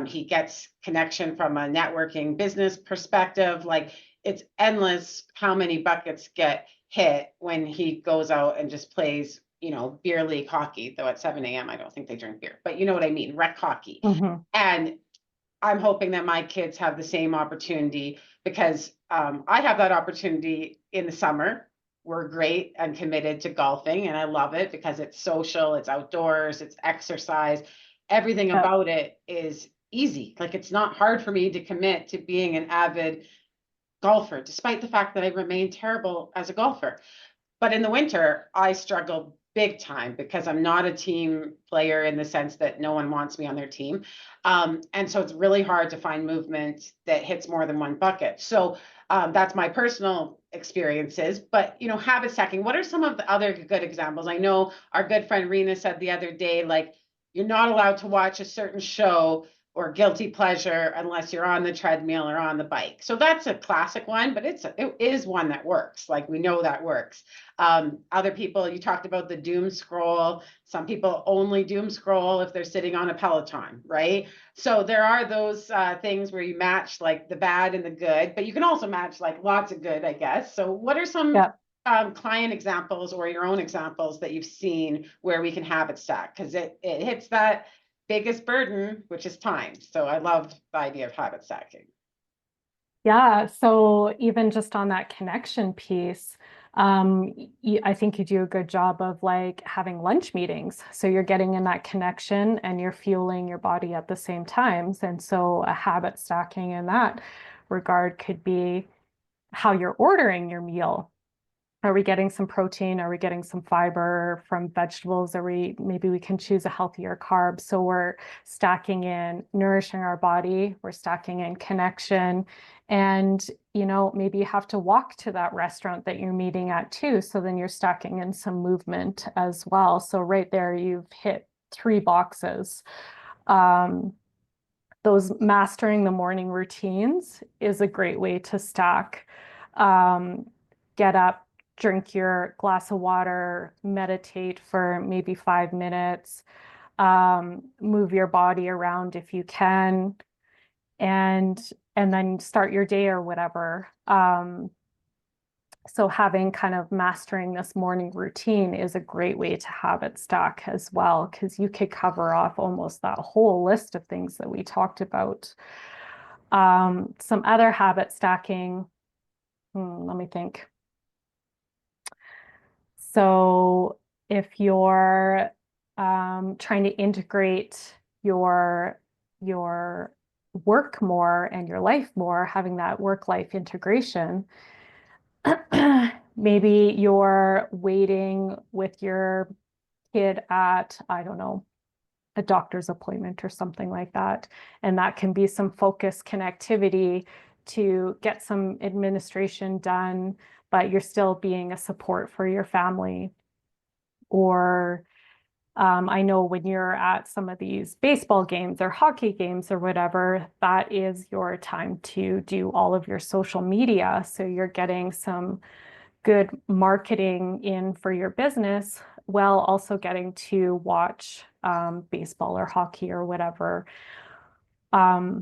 He gets connection from a networking business perspective. Like, it's endless how many buckets get hit when he goes out and just plays, beer league hockey, though at 7 a.m. I don't think they drink beer, but you know what I mean, rec hockey. Mm-hmm. And I'm hoping that my kids have the same opportunity, because I have that opportunity in the summer. We're great and committed to golfing, and I love it because it's social, it's outdoors, it's exercise. Everything Yep. about it is easy. Like, it's not hard for me to commit to being an avid golfer, despite the fact that I remain terrible as a golfer. But in the winter, I struggle big time because I'm not a team player, in the sense that no one wants me on their team. And so it's really hard to find movement that hits more than one bucket. So that's my personal experiences. But, habit stacking, what are some of the other good examples? I know our good friend Rena said the other day, like, you're not allowed to watch a certain show or guilty pleasure unless you're on the treadmill or on the bike. So that's a classic one, but it is one that works. Like, we know that works. Other people, you talked about the doom scroll. Some people only doom scroll if they're sitting on a Peloton, right? So there are those things where you match like the bad and the good, but you can also match like lots of good, I guess. So what are some Yep. client examples or your own examples that you've seen where we can habit stack, because it hits that biggest burden, which is time. So I love the idea of habit stacking. Yeah, so even just on that connection piece, I think you do a good job of like having lunch meetings. So you're getting in that connection and you're fueling your body at the same times. And so a habit stacking in that regard could be how you're ordering your meal. Are we getting some protein? Are we getting some fiber from vegetables? Maybe we can choose a healthier carb. So we're stacking in nourishing our body, we're stacking in connection. And, maybe you have to walk to that restaurant that you're meeting at too. So then you're stacking in some movement as well. So right there, you've hit 3 boxes. Those mastering the morning routines is a great way to stack. Get up, drink your glass of water, meditate for maybe 5 minutes, move your body around if you can, and then start your day or whatever. So having kind of mastering this morning routine is a great way to habit stack as well, because you could cover off almost that whole list of things that we talked about. Some other habit stacking, let me think. So if you're trying to integrate your work more and your life more, having that work-life integration, maybe you're waiting with your kid at, I don't know, a doctor's appointment or something like that. And that can be some focused connectivity to get some administration done, but you're still being a support for your family. Or I know when you're at some of these baseball games or hockey games or whatever, that is your time to do all of your social media. So you're getting some good marketing in for your business while also getting to watch baseball or hockey or whatever. I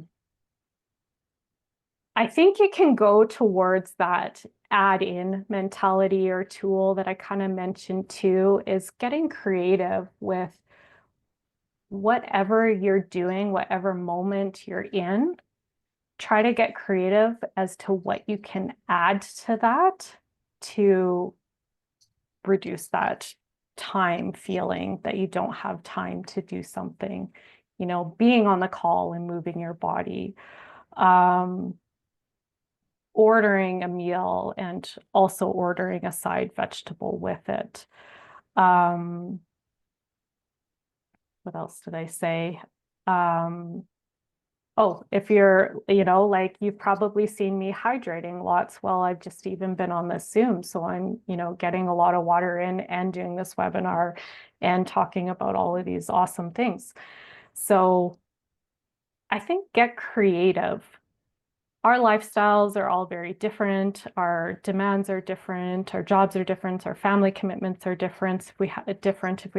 think it can go towards that add-in mentality or tool that I kind of mentioned too, is getting creative with whatever you're doing, whatever moment you're in. Try to get creative as to what you can add to that to reduce that time feeling that you don't have time to do something, being on the call and moving your body, ordering a meal and also ordering a side vegetable with it. What else did I say? Oh, if you're, like you've probably seen me hydrating lots while I've just even been on this Zoom. So I'm, getting a lot of water in and doing this webinar and talking about all of these awesome things. So I think get creative. Our lifestyles are all very different. Our demands are different. Our jobs are different. Our family commitments are different. If we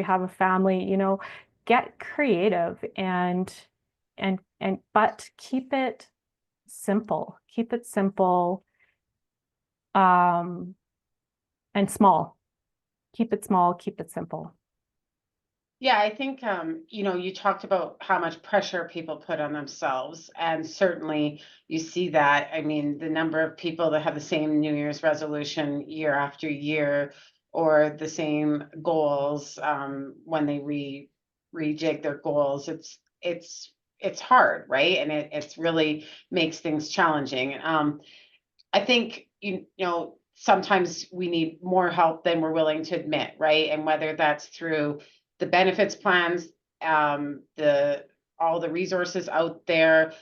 have a family, get creative but keep it simple. Keep it simple and small. Keep it small, keep it simple. Yeah, I think, you talked about how much pressure people put on themselves, and certainly you see that. I mean, the number of people that have the same New Year's resolution year after year, or the same goals, when they rejig their goals, it's hard, right? And it's really makes things challenging. I think, sometimes we need more help than we're willing to admit, right? And whether that's through the benefits plans, all the resources out there,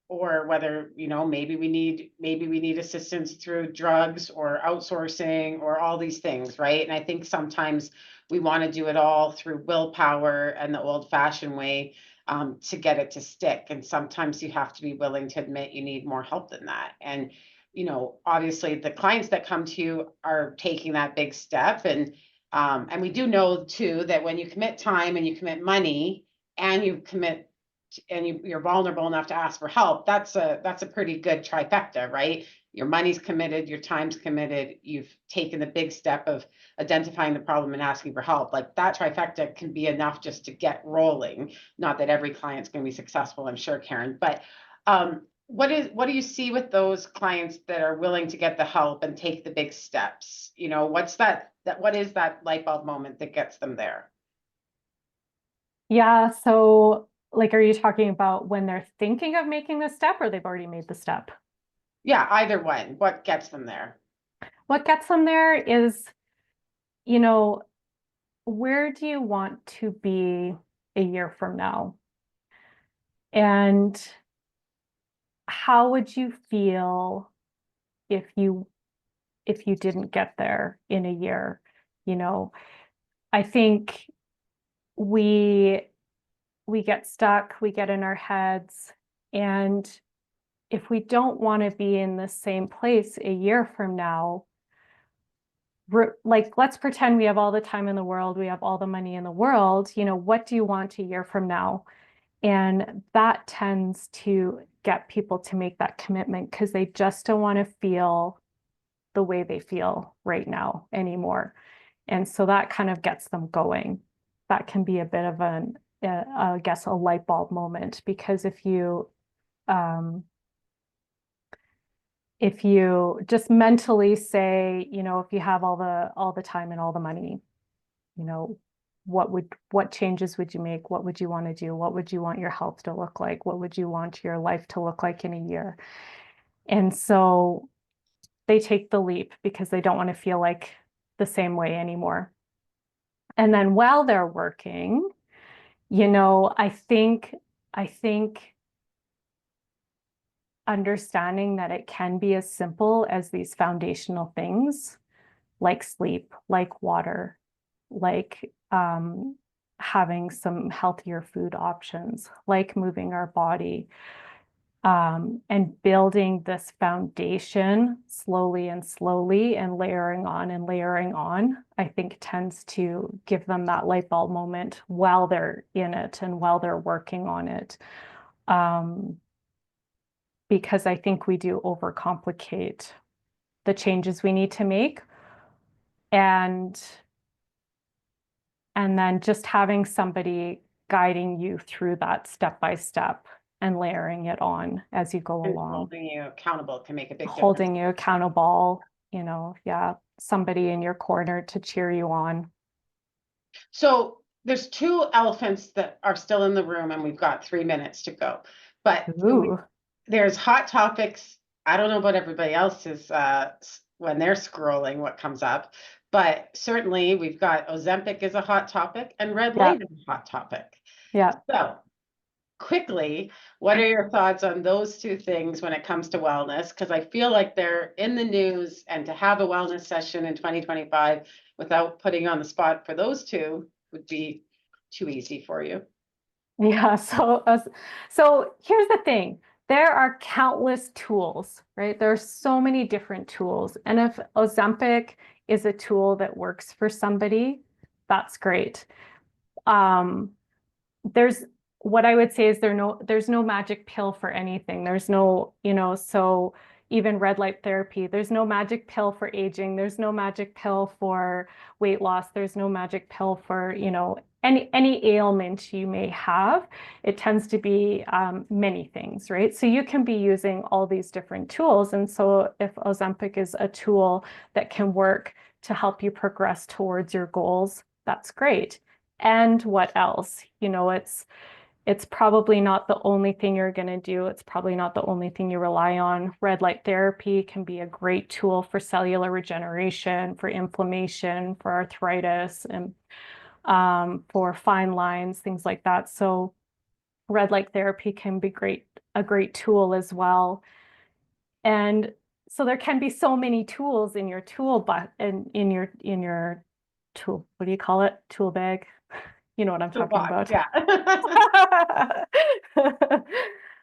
or whether, maybe we need assistance through drugs or outsourcing or all these things, right? And I think sometimes we want to do it all through willpower and the old-fashioned way, to get it to stick. And sometimes you have to be willing to admit you need more help than that. And obviously the clients that come to you are taking that big step. And we do know too that when you commit time and you commit money and you commit and you're vulnerable enough to ask for help, that's a pretty good trifecta, right? your money's committed, your time's committed, you've taken the big step of identifying the problem and asking for help. Like that trifecta can be enough just to get rolling. Not that every client's going to be successful, I'm sure, Karen, but what do you see with those clients that are willing to get the help and take the big steps? You know, what is that light bulb moment that gets them there? Yeah, so like, are you talking about when they're thinking of making the step or they've already made the step? Yeah, either one. What gets them there? What gets them there is, you know, where do you want to be a year from now? And how would you feel if you didn't get there in a year? You know, I think we get stuck, we get in our heads, and if we don't want to be in the same place a year from now, like, let's pretend we have all the time in the world, we have all the money in the world, you know, what do you want a year from now? And that tends to get people to make that commitment because they just don't want to feel the way they feel right now anymore. And so that kind of gets them going. That can be a bit of I guess, a light bulb moment, because if you just mentally say, you know, if you have all the time and all the money, you know, what changes would you make? What would you want to do? What would you want your health to look like? What would you want your life to look like in a year? And so they take the leap because they don't want to feel like the same way anymore. And then while they're working, you know, I think understanding that it can be as simple as these foundational things like sleep, like water, like having some healthier food options, like moving our body, and building this foundation slowly and layering on, I think tends to give them that light bulb moment while they're in it and while they're working on it. Because I think we do overcomplicate the changes we need to make. And then just having somebody guiding you through that step by step and layering it on as you go And along. holding you accountable can make a big difference. Holding you accountable, you know, yeah, somebody in your corner to cheer you on. So there's two elephants that are still in the room, and we've got 3 minutes to go. But Ooh, there's hot topics. I don't know about everybody else's when they're scrolling what comes up, but certainly we've got Ozempic is a hot topic and red yeah, light is a hot topic. yeah. So quickly, what are your thoughts on those two things when it comes to wellness? Because I feel like they're in the news, and to have a wellness session in 2025 without putting you on the spot for those two would be too easy for you. Yeah, so here's the thing. There are countless tools, right? There are so many different tools. And if Ozempic is a tool that works for somebody, that's great. There's what I would say is there's no magic pill for anything. There's no, you know, so even red light therapy, there's no magic pill for aging. There's no magic pill for weight loss. There's no magic pill for, you know, any ailment you may have. It tends to be many things, right? So you can be using all these different tools. And so if Ozempic is a tool that can work to help you progress towards your goals, that's great. And what else? You know, it's probably not the only thing you're going to do. It's probably not the only thing you rely on. Red light therapy can be a great tool for cellular regeneration, for inflammation, for arthritis, and for fine lines, things like that. So red light therapy can be a great tool as well. And so there can be so many tools in your tool, but in your tool, what do you call it? Tool bag. You know what I'm talking about. Yeah.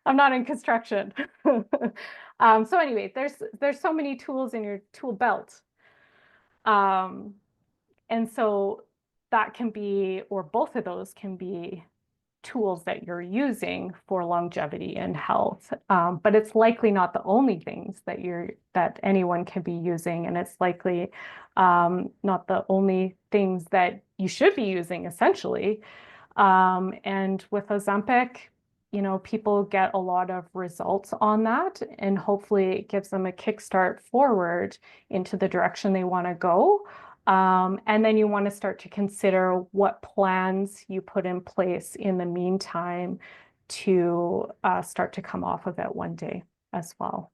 I'm not in construction. So anyway, there's so many tools in your tool belt. And so that can be, or both of those can be tools that you're using for longevity and health. But it's likely not the only things that anyone can be using, and it's likely not the only things that you should be using essentially. And with Ozempic, you know, people get a lot of results on that, and hopefully it gives them a kickstart forward into the direction they want to go. And then you want to start to consider what plans you put in place in the meantime to start to come off of it one day as well.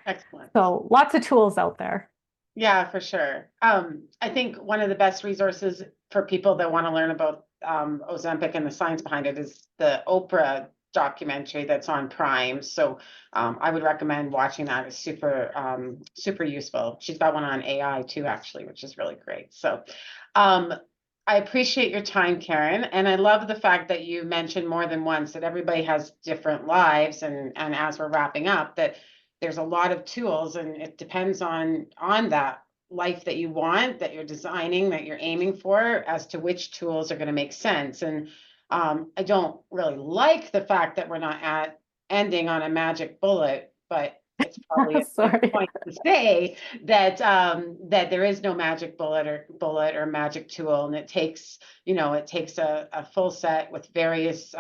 Excellent. So lots of tools out there. Yeah, for sure. I think one of the best resources for people that want to learn about Ozempic and the science behind it is the Oprah documentary that's on Prime. So I would recommend watching that. It's super useful. She's got one on AI too, actually, which is really great. So I appreciate your time, Karen, and I love the fact that you mentioned more than once that everybody has different lives, and as we're wrapping up, that there's a lot of tools, and it depends on that life that you want, that you're designing, that you're aiming for, as to which tools are going to make sense. And I don't really like the fact that we're not ending on a magic bullet, but it's probably a good point to say that that there is no magic bullet or magic tool, and it takes a full set with various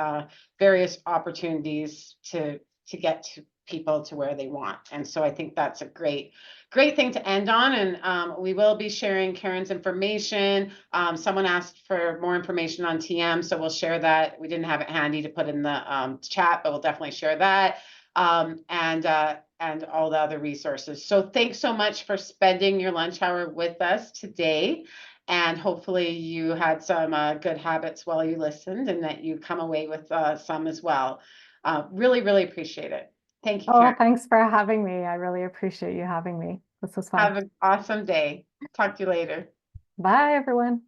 opportunities to get to people to where they want. And so I think that's a great thing to end on. And we will be sharing Karen's information. Someone asked for more information on TM, so we'll share that. We didn't have it handy to put in the chat, but we'll definitely share that. And all the other resources. So thanks so much for spending your lunch hour with us today. And hopefully you had some good habits while you listened, and that you come away with some as well. Really, really appreciate it. Thank you, Karen. Oh, thanks for having me. I really appreciate you having me. This was fun. Have an awesome day. Talk to you later. Bye, everyone.